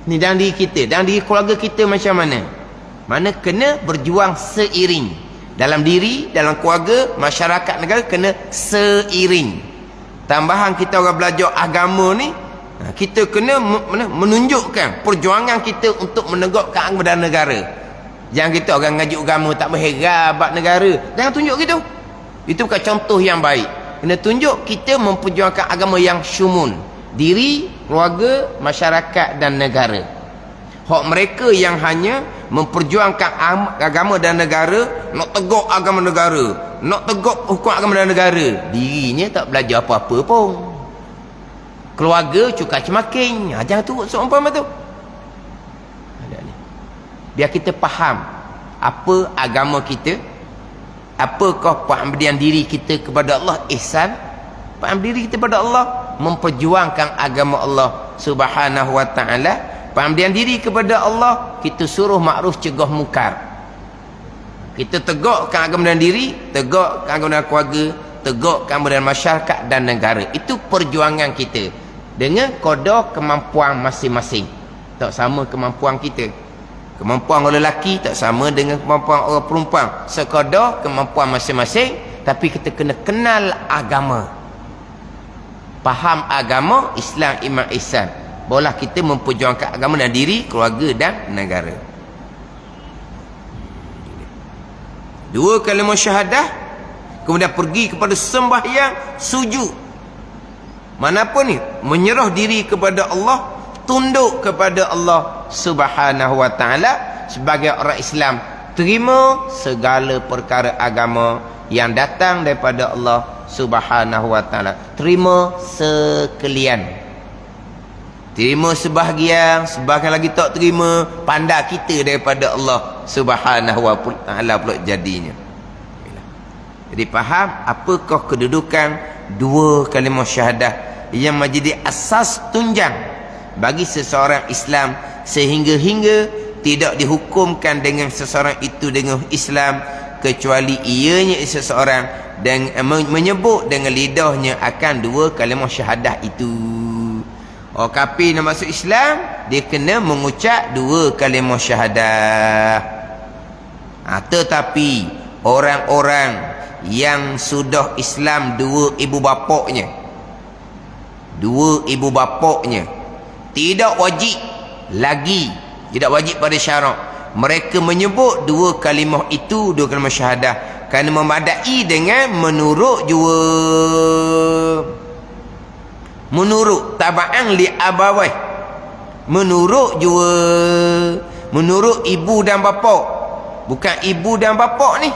ni dalam diri kita, dalam diri keluarga kita macam mana. Mana kena berjuang seiring. Dalam diri, dalam keluarga, masyarakat, negara kena seiring. Tambahan kita orang belajar agama ni, Kita kena menunjukkan perjuangan kita untuk menegakkan kepada negara. Jangan kita orang ngaji agama tak berherabat negara. Jangan tunjuk gitu. Itu bukan contoh yang baik. Kena tunjuk kita memperjuangkan agama yang syumun. Diri, keluarga, masyarakat dan negara. Hak mereka yang hanya memperjuangkan agama dan negara, nak tegak agama negara, nak tegak hukum agama dan negara, dirinya tak belajar apa-apa pun. Keluarga cukar cemaking. Jangan turut seumpama tu. Biar kita faham apa agama kita, apakah pemberian diri kita kepada Allah, ihsan. Pemberian diri kita kepada Allah, memperjuangkan agama Allah Subhanahu wa ta'ala. Pemberian diri kepada Allah, kita suruh makruf cegah mungkar. Kita tegakkan agama dan diri, tegakkan agama dan keluarga, tegakkan agama dan masyarakat dan negara. Itu perjuangan kita dengan kadar kemampuan masing-masing. Tak sama kemampuan kita. Kemampuan orang lelaki tak sama dengan kemampuan orang perempuan. Sekadar kemampuan masing-masing, tapi kita kena kenal agama. Faham agama, Islam, iman, ihsan. Barulah kita memperjuangkan agama dan diri, keluarga dan negara. Dua kalimah syahadah, kemudian pergi kepada sembahyang, sujud. Manapun ni, menyerah diri kepada Allah, tunduk kepada Allah Subhanahu wa ta'ala. Sebagai orang Islam, terima segala perkara agama yang datang daripada Allah Subhanahu wa ta'ala. Terima sekalian. Terima sebahagian, sebahagian lagi tak terima, pandai kita daripada Allah Subhanahu wa ta'ala pula jadinya. Jadi faham apakah kedudukan dua kalimah syahadah yang menjadi asas tunjang bagi seseorang Islam, sehingga tidak dihukumkan dengan seseorang itu dengan Islam kecuali ianya seseorang dan menyebut dengan lidahnya akan dua kalimah syahadah itu. Orang kafir nak masuk Islam, dia kena mengucap dua kalimah syahadah. Tetapi orang-orang yang sudah Islam dua ibu bapaknya, tidak wajib lagi, tidak wajib pada syarak mereka menyebut dua kalimah itu, dua kalimah syahadah, kerana memadai dengan menurut jua, menurut taba'an li abawai, menurut jua, menurut ibu dan bapa. Bukan ibu dan bapa ni,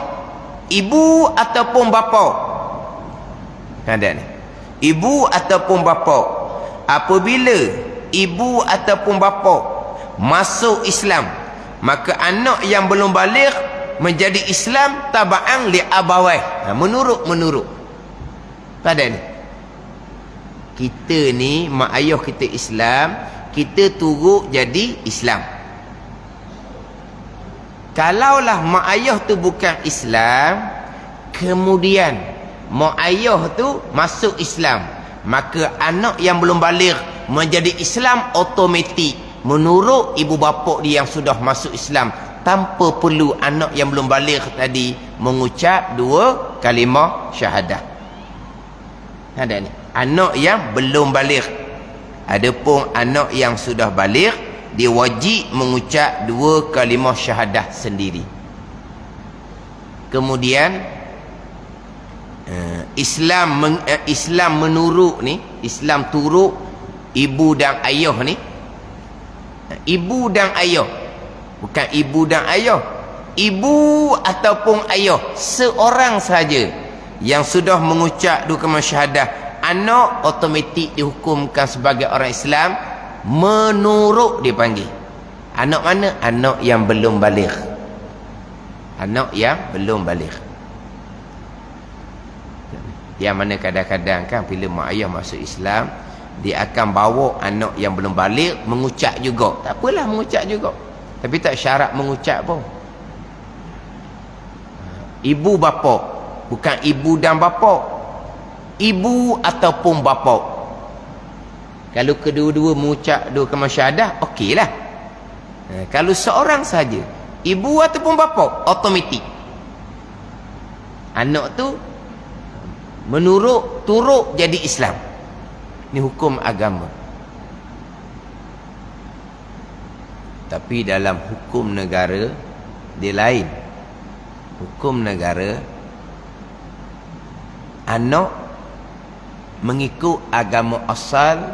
ibu ataupun bapa. Ada ni, ibu ataupun bapa. Apabila ibu ataupun bapa masuk Islam, maka anak yang belum baligh menjadi Islam taba'an li abawai. Menurut ada ni. Kita ni mak ayah kita Islam, kita turut jadi Islam. Kalaulah mak ayah tu bukan Islam, kemudian mak ayah tu masuk Islam, maka anak yang belum baligh menjadi Islam automatik menurut ibu bapa dia yang sudah masuk Islam, tanpa perlu anak yang belum baligh tadi mengucap dua kalimah syahadah. Ada ni, anak yang belum baligh. Adapun anak yang sudah baligh, dia wajib mengucap dua kalimah syahadah sendiri. Kemudian Islam menurut ni, Islam turut ibu dan ayah ni. Ibu dan ayah, bukan ibu dan ayah, ibu ataupun ayah, seorang saja yang sudah mengucap dua kalimah syahadah, anak automatik dihukumkan sebagai orang Islam menurut dipanggil. Anak mana? Anak yang belum baligh. Anak yang belum baligh. Yang mana kadang-kadang kan bila mak ayah masuk Islam, dia akan bawa anak yang belum baligh mengucap juga. Tak apalah mengucap juga, tapi tak syarat mengucap pun. Ibu bapa, bukan ibu dan bapa, ibu ataupun bapa. Kalau kedua-dua mengucap dua kalimah syahadah, okeylah. Kalau seorang saja, ibu ataupun bapa, automatik anak tu menurut turut jadi Islam. Ini hukum agama. Tapi dalam hukum negara dia lain. Hukum negara, anak mengikut agama asal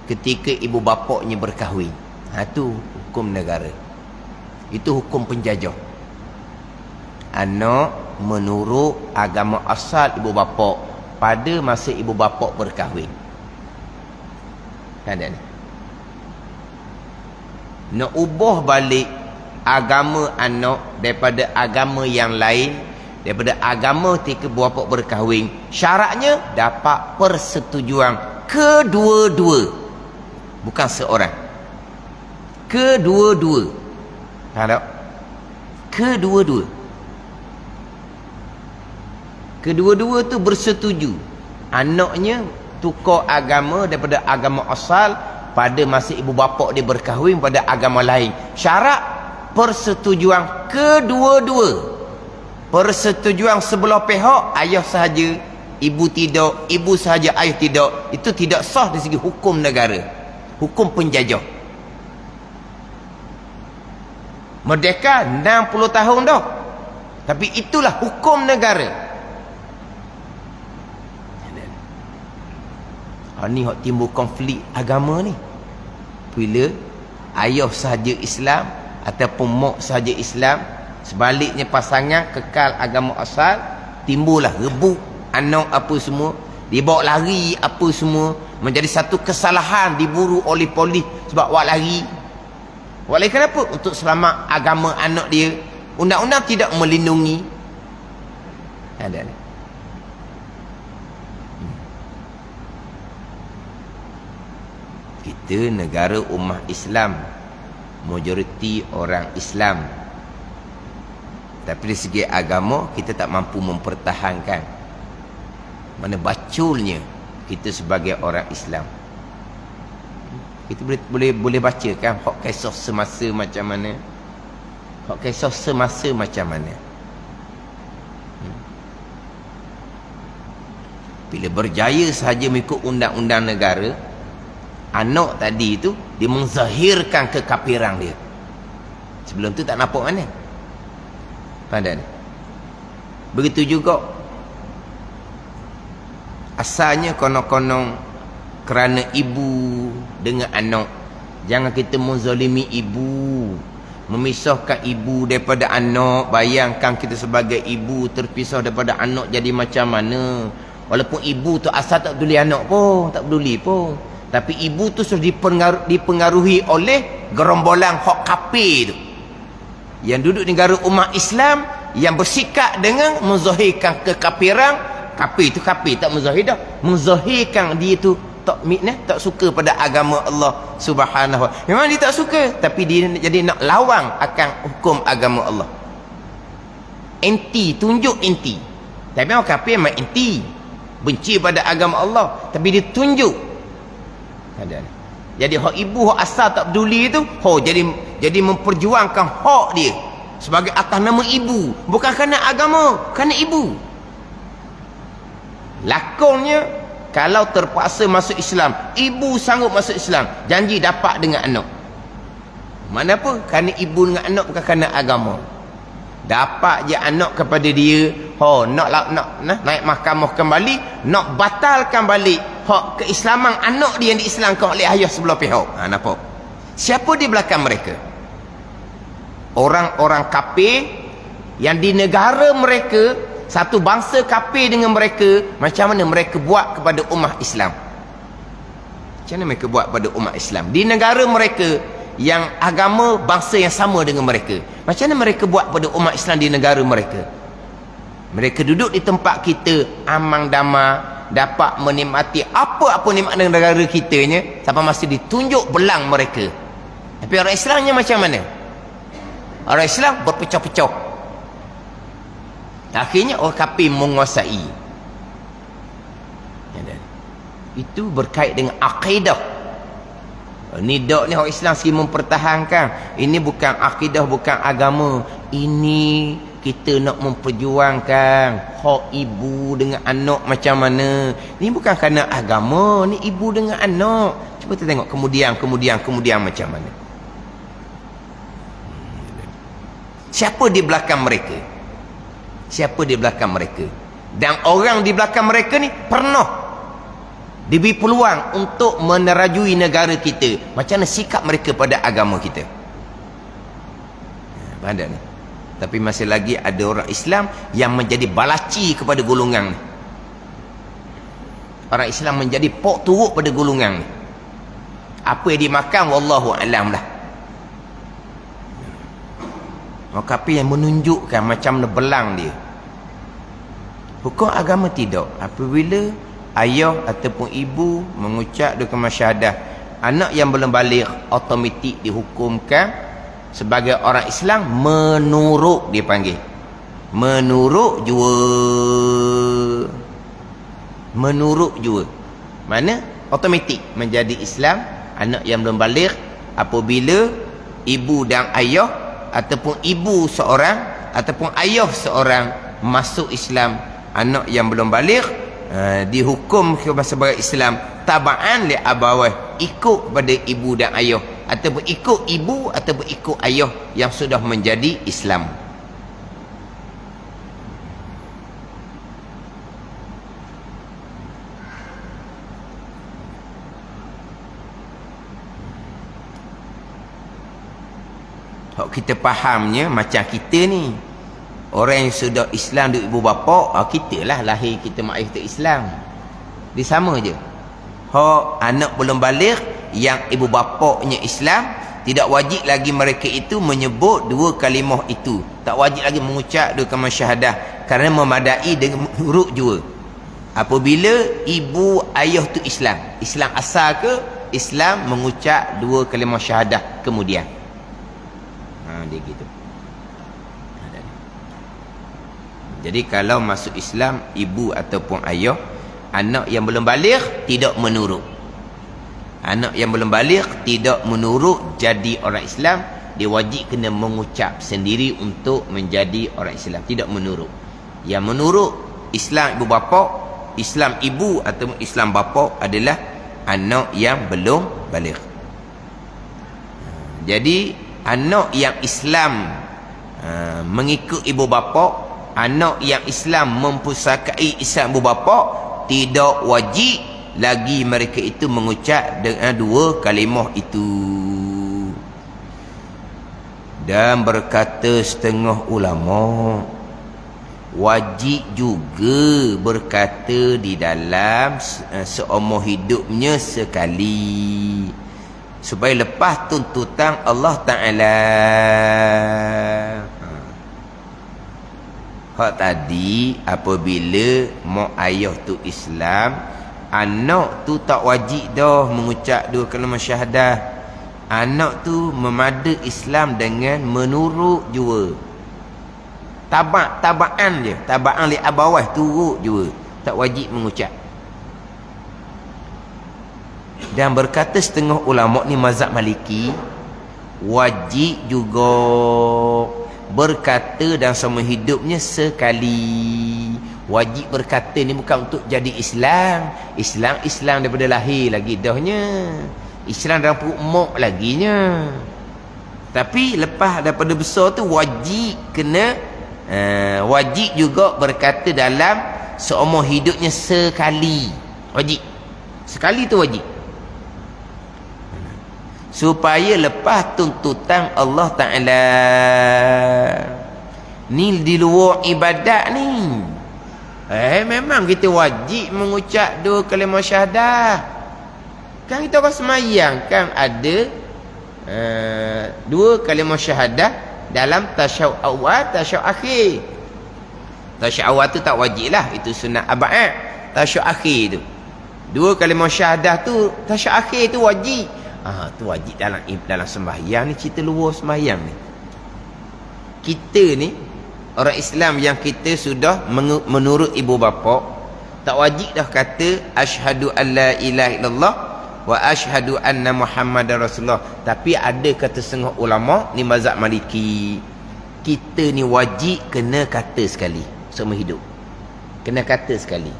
ketika ibu bapaknya berkahwin. Itu hukum negara. Itu hukum penjajah. Anak menurut agama asal ibu bapa pada masa ibu bapa berkahwin. Ada ni. Nak ubah balik agama anak daripada agama yang lain, daripada agama ketika ibu bapa berkahwin, syaratnya dapat persetujuan kedua-dua, bukan seorang, kedua-dua. Faham tak? Kedua-dua. Kedua-dua tu bersetuju. Anaknya tukar agama daripada agama asal pada masa ibu bapa dia berkahwin pada agama lain. Syarat persetujuan kedua-dua. Persetujuan sebelah pihak, ayah sahaja, ibu tidak, ibu sahaja, ayah tidak. Itu tidak sah dari segi hukum negara. Hukum penjajah. Merdeka 60 tahun dah. Tapi itulah hukum negara. Ni hak timbul konflik agama ni. Bila ayah sahaja Islam ataupun mak sahaja Islam, sebaliknya pasangan kekal agama asal, timbullah rebut anak apa semua, dibawa lari apa semua, menjadi satu kesalahan, diburu oleh polis sebab buat lari. Buat lari kenapa? Untuk selamat agama anak dia. Undang-undang tidak melindungi. Ada ni. Kita negara ummah Islam, majoriti orang Islam, tapi dari segi agama kita tak mampu mempertahankan. Mana baculnya kita sebagai orang Islam. Kita boleh baca kan hak kisah semasa macam mana, hak kisah semasa macam mana. Bila berjaya sahaja mengikut undang-undang negara, anak tadi itu dia menzahirkan kekafiran dia. Sebelum tu tak nampak mana. Pandai. Begitu juga asalnya konon-konon kerana ibu dengan anak. Jangan kita menzalimi ibu, memisahkan ibu daripada anak. Bayangkan kita sebagai ibu terpisah daripada anak jadi macam mana. Walaupun ibu tu asal tak peduli anak pun, tak peduli pun, tapi ibu tu sudah dipengaruhi oleh gerombolan hak kafir tu, yang duduk di negara umat Islam, yang bersikap dengan menzahirkan kekafiran. Kafir tu kafir, tak menzahir dah, menzahirkan dia tu tak suka pada agama Allah Subhanahu wa taala. Memang dia tak suka, tapi dia jadi nak lawan akan hukum agama Allah. Anti, tunjuk anti. Tapi orang kafir memang anti, benci pada agama Allah, tapi dia tunjuk. Ada. Jadi hak ibu, hak asal tak peduli tu, jadi memperjuangkan hak dia sebagai atas nama ibu, bukan kerana agama, kerana ibu. Lakonnya kalau terpaksa masuk Islam, ibu sanggup masuk Islam, janji dapat dengan anak. Mana apa? Kerana ibu dengan anak, bukan kerana agama. Dapat je anak kepada dia, nak naik mahkamah kembali, nak batalkan balik hak keislaman anak dia yang diislamkan oleh ayah sebelah pihak. Nampak? Siapa di belakang mereka? Orang-orang kafir yang di negara mereka, satu bangsa kafir dengan mereka. Macam mana mereka buat kepada ummah Islam? Macam mana mereka buat kepada ummah Islam di negara mereka yang agama bangsa yang sama dengan mereka? Macam mana mereka buat pada umat Islam di negara mereka? Mereka duduk di tempat kita amang damai, dapat menikmati apa-apa nikmat negara kitanya, sampai masa ditunjuk belang mereka. Tapi orang Islamnya macam mana? Orang Islam berpecah-pecah. Akhirnya orang kafir menguasai. Itu berkait dengan akidah. Ni dok ni orang Islam segi mempertahankan. Ini bukan akidah, bukan agama. Ini kita nak memperjuangkan hak ibu dengan anak macam mana. Ni bukan kerana agama, ni ibu dengan anak. Cuba kita tengok kemudian macam mana. Siapa di belakang mereka? Siapa di belakang mereka? Dan orang di belakang mereka ni pernah diberi peluang untuk menerajui negara kita. Macam mana sikap mereka pada agama kita? Ada ni. Tapi masih lagi ada orang Islam yang menjadi balaci kepada golongan ni. Orang Islam menjadi pok turuk pada golongan ni. Apa yang dimakan wallahu alam lah. Maka apa yang menunjukkan macam mana belang dia. Hukum agama tidak. Apabila ayah ataupun ibu mengucap dua kalimah syahadah, anak yang belum baligh automatik dihukumkan sebagai orang Islam menurut, dia panggil menurut jua. Menurut jua. Mana? Automatik menjadi Islam. Anak yang belum baligh apabila ibu dan ayah ataupun ibu seorang ataupun ayah seorang masuk Islam. Anak yang belum baligh dihukum sebagai Islam tabaan li abawah, ikut pada ibu dan ayah, ataupun ikut ibu ataupun ikut ayah yang sudah menjadi Islam. Hak kita fahamnya macam kita ni, orang yang sudah Islam dari ibu bapa, kita lah lahir kita mak ayah tu Islam. Dia sama je. Hak anak belum baligh yang ibu bapanya Islam, tidak wajib lagi mereka itu menyebut dua kalimah itu. Tak wajib lagi mengucap dua kalimah syahadah kerana memadai dengan huruf jua. Apabila ibu ayah tu Islam, Islam asal ke Islam mengucap dua kalimah syahadah kemudian. Dia gitu. Jadi kalau masuk Islam ibu ataupun ayah, anak yang belum baligh tidak menurut. Anak yang belum baligh tidak menurut jadi orang Islam, dia wajib kena mengucap sendiri untuk menjadi orang Islam, tidak menurut. Yang menurut Islam ibu bapa, Islam ibu atau Islam bapa adalah anak yang belum baligh. Jadi anak yang Islam mengikut ibu bapa, anak yang Islam mempusakai Islam ibu bapa, tidak wajib lagi mereka itu mengucap dengan dua kalimah itu. Dan berkata setengah ulama, wajib juga berkata di dalam seumur hidupnya sekali, supaya lepas tuntutan Allah Ta'ala. Hak tadi apabila mak ayah tu Islam, anak tu tak wajib dah mengucap dua kalimah syahadah. Anak tu memada Islam dengan menurut jua. Tabaan je, tabaan li abawah turut jua, tak wajib mengucap. Dan berkata setengah ulama ni mazhab Maliki, wajib juga berkata dalam semua hidupnya sekali. Wajib berkata ni bukan untuk jadi Islam. Islam daripada lahir lagi dahnya. Islam dalam perut mak laginya. Tapi lepas daripada besar tu wajib kena wajib juga berkata dalam seumur hidupnya sekali. Wajib. Sekali tu wajib. Supaya lepas tuntutan Allah Ta'ala. Ni di luar ibadat ni. Memang kita wajib mengucap dua kalimah syahadah. Kan kita orang semayang kan ada dua kalimah syahadah dalam tasyahud awal, tasyahud akhir. Tasyahud awal tu tak wajib lah, itu sunat abad. Tasyahud akhir tu, dua kalimah syahadah tu, tasyahud akhir tu wajib. Tu wajib dalam sembahyang ni, cerita luar sembahyang ni. Kita ni orang Islam yang kita sudah menurut ibu bapa, tak wajib dah kata asyhadu an la ilaha illallah wa asyhadu anna muhammadar rasulullah. Tapi ada kata setengah ulama ni mazhab Maliki, kita ni wajib kena kata sekali seumur hidup. Kena kata sekali.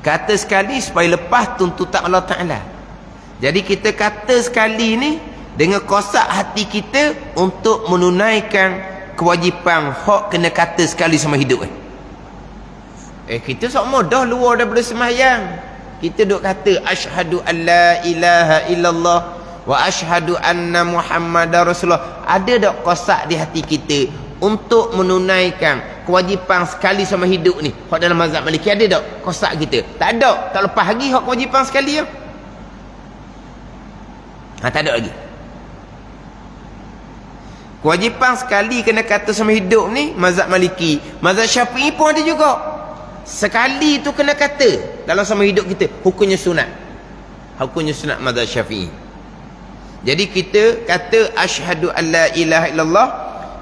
Kata sekali supaya lepas tuntutan Allah Ta'ala. Jadi kita kata sekali ni dengan kosak hati kita untuk menunaikan kewajipan hak kena kata sekali sama hidup kita semua dah luar daripada sembahyang. Kita duk kata asyhadu alla ilaha illallah wa asyhadu anna muhammadar rasulullah. Ada tak kosak di hati kita untuk menunaikan kewajipan sekali sama hidup ni? Hak dalam mazhab Maliki ada tak kosak kita? Tak ada. Tak lepas lagi hak kewajipan sekali ya. Tak ada lagi. Kewajipan sekali kena kata sama hidup ni mazhab Maliki. Mazhab Syafi'i pun ada juga. Sekali tu kena kata dalam sama hidup kita, hukumnya sunat. Hukumnya sunat mazhab Syafi'i. Jadi kita kata asyhadu alla ilaha illallah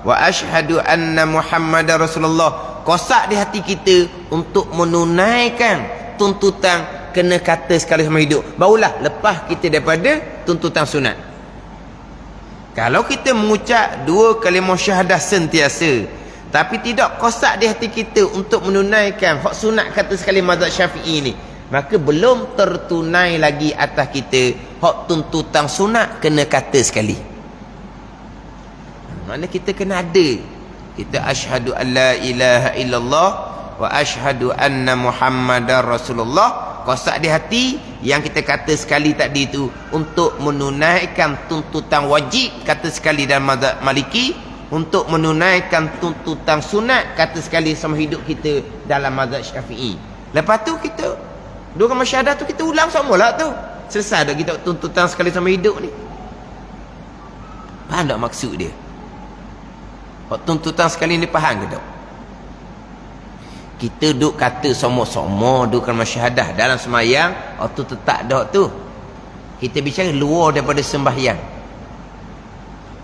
wa asyhadu anna muhammadar rasulullah. Kosak di hati kita untuk menunaikan tuntutan kena kata sekali sama hidup. Barulah lepas kita daripada tuntutan sunat. Kalau kita mengucap dua kalimah syahadah sentiasa tapi tidak kosak di hati kita untuk menunaikan hak sunat kata sekali mazhab Syafi'i ni, maka belum tertunai lagi atas kita hak tuntutan sunat kena kata sekali. Mana kita kena ada. Kita asyhadu alla ilaha illallah wa asyhadu anna muhammadar rasulullah. Kosak di hati yang kita kata sekali tadi itu untuk menunaikan tuntutan wajib kata sekali dalam mazhab Maliki, untuk menunaikan tuntutan sunat kata sekali sama hidup kita dalam mazhab Syafi'i. Lepas tu kita dua kalimah syahadah tu kita ulang semualah tu. Selesai dah kita tuntutan sekali sama hidup ni. Faham tak maksud dia? Tuntutan sekali ni faham ke tak? Kita duk kata sama-sama duk kalimah syahadah dalam sembahyang, tu tetap dak tu. Kita bicara luar daripada sembahyang.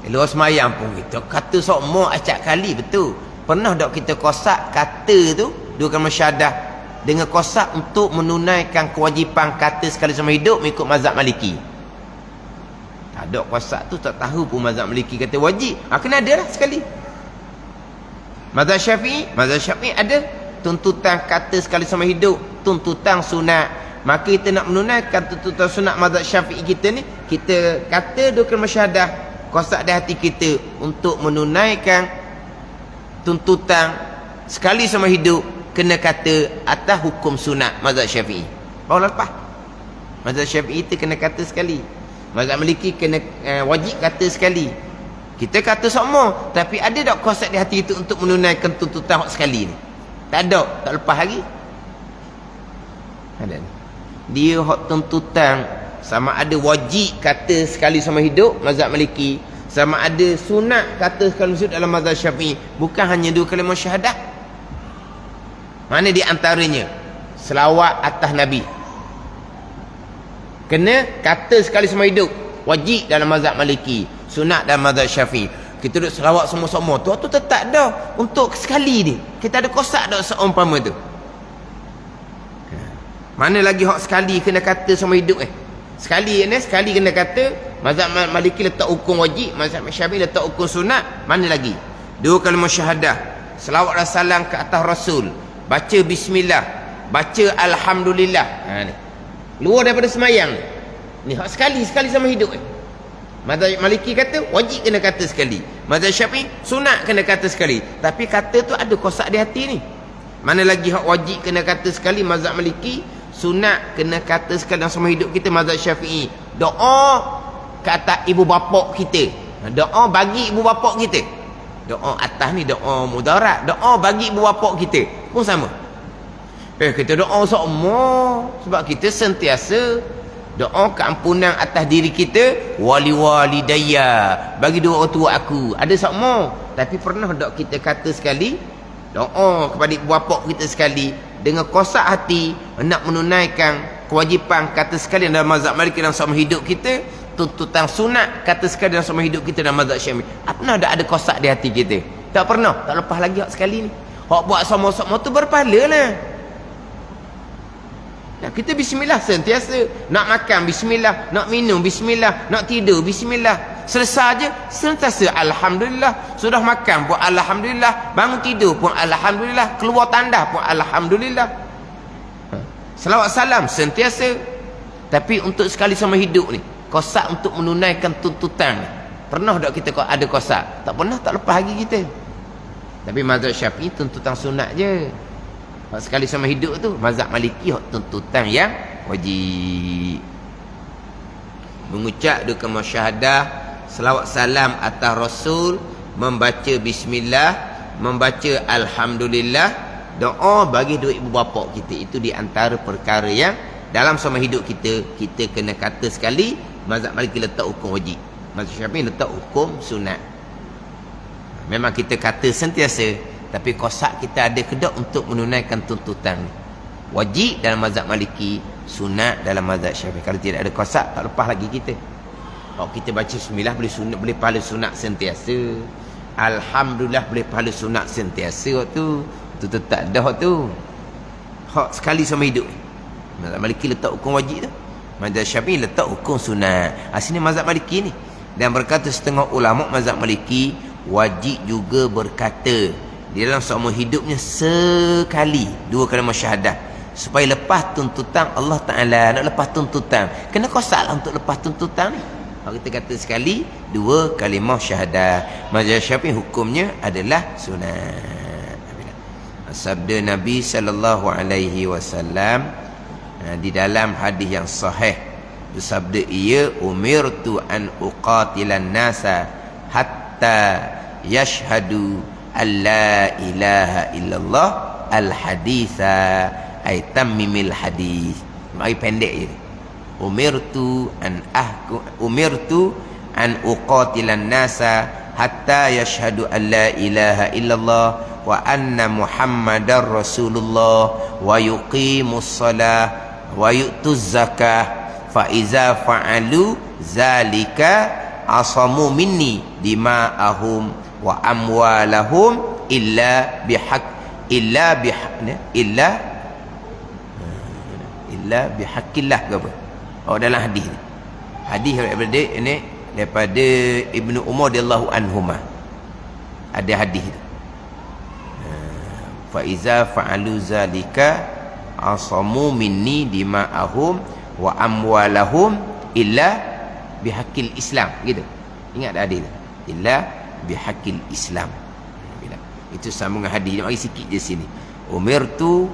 Luar sembahyang pun kita kata sama acak kali betul. Pernah tak kita kosak kata tu duk kalimah syahadah dengan kosak untuk menunaikan kewajipan kata sekali sama hidup mengikut mazhab Maliki? Tak ada kosak tu, tak tahu pun mazhab Maliki kata wajib. Kena ada lah sekali. Mazhab Syafi'i ada tuntutan kata sekali sama hidup, tuntutan sunat. Maka kita nak menunaikan tuntutan sunat mazhab Syafi'i kita ni, kita kata dua kalimah syahadah kosak di hati kita untuk menunaikan tuntutan sekali sama hidup kena kata atas hukum sunat mazhab Syafi'i. Baru lepas mazhab Syafi'i itu kena kata sekali, mazhab Maliki kena wajib kata sekali. Kita kata semua, tapi ada tak kosak di hati itu untuk menunaikan tuntutan sekali ni? Tak ada, tak lepas lagi. Ada. Dia hak tuntutan sama ada wajib kata sekali sama hidup mazhab Maliki, sama ada sunat kata sekali sama hidup dalam mazhab Syafi'i. Bukan hanya dua kalimah syahadah. Mana di antaranya? Selawat atas Nabi. Kena kata sekali sama hidup, wajib dalam mazhab Maliki, sunat dalam mazhab Syafi'i. Kita duduk selawat semua-semua tu tetap dah untuk sekali ni. Kita ada kosak dah seumpama tu. Mana lagi hak sekali kena kata sama hidup sekali ni, sekali kena kata. Mazhab Maliki letak hukum wajib, mazhab Syafi'i letak hukum sunat. Mana lagi? Dua kalimah syahadah, selawat dan salam ke atas Rasul, baca bismillah, baca alhamdulillah. Ni luar daripada semayang ni hak sekali sama hidup Mazhab Maliki kata wajib kena kata sekali, mazhab Syafi'i sunat kena kata sekali. Tapi kata tu ada kosak di hati ni. Mana lagi hak wajib kena kata sekali mazhab Maliki, sunat kena kata sekali dalam semua hidup kita mazhab Syafi'i. Doa ke atas ibu bapa kita, doa bagi ibu bapa kita. Doa atas ni doa mudarat, doa bagi ibu bapa kita pun sama. Kita doa semua sebab kita sentiasa doa keampunan atas diri kita, wali walidayya, bagi dua orang tua aku. Ada semua. Tapi pernah tak kita kata sekali doa kepada ibu bapa kita sekali dengan kosak hati nak menunaikan kewajipan kata sekali dalam mazhab Maliki dalam sama hidup kita, tuntutan sunat kata sekali dalam sama hidup kita dalam mazhab Syafi'i. Pernah tak ada kosak di hati kita? Tak pernah. Tak lepas lagi hak sekali ni. Hak buat sama-sama tu berpahala lah. Kita bismillah sentiasa. Nak makan bismillah, nak minum bismillah, nak tidur bismillah. Selesai je sentiasa alhamdulillah. Sudah makan pun alhamdulillah, bangun tidur pun alhamdulillah, keluar tandas pun alhamdulillah. Selawat salam sentiasa. Tapi untuk sekali sama hidup ni, kosak untuk menunaikan tuntutan ni, pernah tak kita ada kosak? Tak pernah, tak lepas lagi kita. Tapi mazhab Syafi'i tuntutan sunat je. Sekali sama hidup tu. Mazhab Maliki tuntutan yang wajib. Mengucap dua kalimah syahadah, selawat salam atas Rasul, membaca bismillah, membaca alhamdulillah, doa bagi dua ibu bapa kita. Itu di antara perkara yang dalam sama hidup kita kena kata sekali. Mazhab Maliki letak hukum wajib, mazhab Syafi'i letak hukum sunat. Memang kita kata sentiasa, tapi kosak kita ada kedak untuk menunaikan tuntutan. Wajib dalam mazhab Maliki, sunat dalam mazhab Syafi'i. Kalau tidak ada kosak, tak lepas lagi kita. Kalau kita baca bismillah boleh sunat, boleh pahala sunat sentiasa. Alhamdulillah boleh pahala sunat sentiasa waktu tu tetap dah tu. Hak sekali sama hidup. Mazhab Maliki letak hukum wajib tu. Mazhab Syafi'i letak hukum sunat. Sini mazhab Maliki ni. Dan berkata setengah ulama mazhab Maliki, wajib juga berkata di dalam seumur hidupnya sekali dua kalimah syahadah, supaya lepas tuntutan Allah Ta'ala. Nak lepas tuntutan, kena kosak lah untuk lepas tuntutan ni. Kalau kita kata sekali dua kalimah syahadah, mazhab Syafi'i hukumnya adalah sunat. Sabda Nabi sallallahu alaihi wasallam di dalam hadis yang sahih, bersabda ia, umirtu an uqatilan nasa hatta yashhadu an la ilaha illallah al-haditha ay tammimil hadis. Mari pendek je. Umirtu an uqatilan nasa hatta yashhadu an la ilaha illallah wa anna muhammadar rasulullah wa yuqimus salah wa yu'tuz zakah fa iza fa'alu zalika asamu minni dima'ahum wa amwalahum illa bihaqqillah ke apa? Oh, dalam hadis ni. Hadis daripada ini daripada Ibnu Umar radhiyallahu anhuma. Ada hadis tu. Fa iza fa'alu zalika asamu minni dima'ahum wa amwalahum illa bihaqqil Islam, gitu. Ingat dah hadis tu. Illa bihaqqil Islam. Itu sambungan hadis. Mari sikit je sini. Umirtu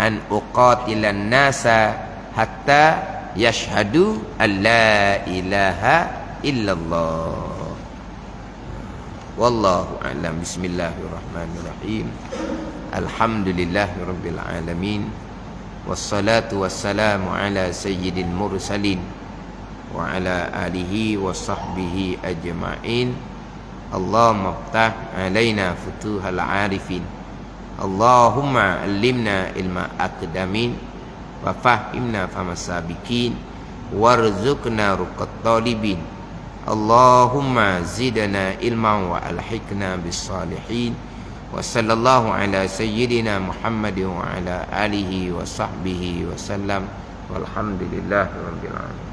an uqatilan nasa hatta yashhadu an la ilaha illallah. Wallahu a'lam. Bismillahirrahmanirrahim. Alhamdulillahirabbil alamin. Wassalatu wassalamu ala sayyidil mursalin wa ala alihi wa sahbihi ajma'in. Allahumma ftah alaina futuhal arifin. Allahumma allimna ilma aqdamin wa fahimna famas sabiqin warzuqna ruqat talibin. Allahumma zidna ilman wa alhiqna bis salihin. Wa sallallahu ala sayyidina Muhammadin wa ala alihi wa sahbihi wa sallam. Walhamdulillahi rabbil alamin.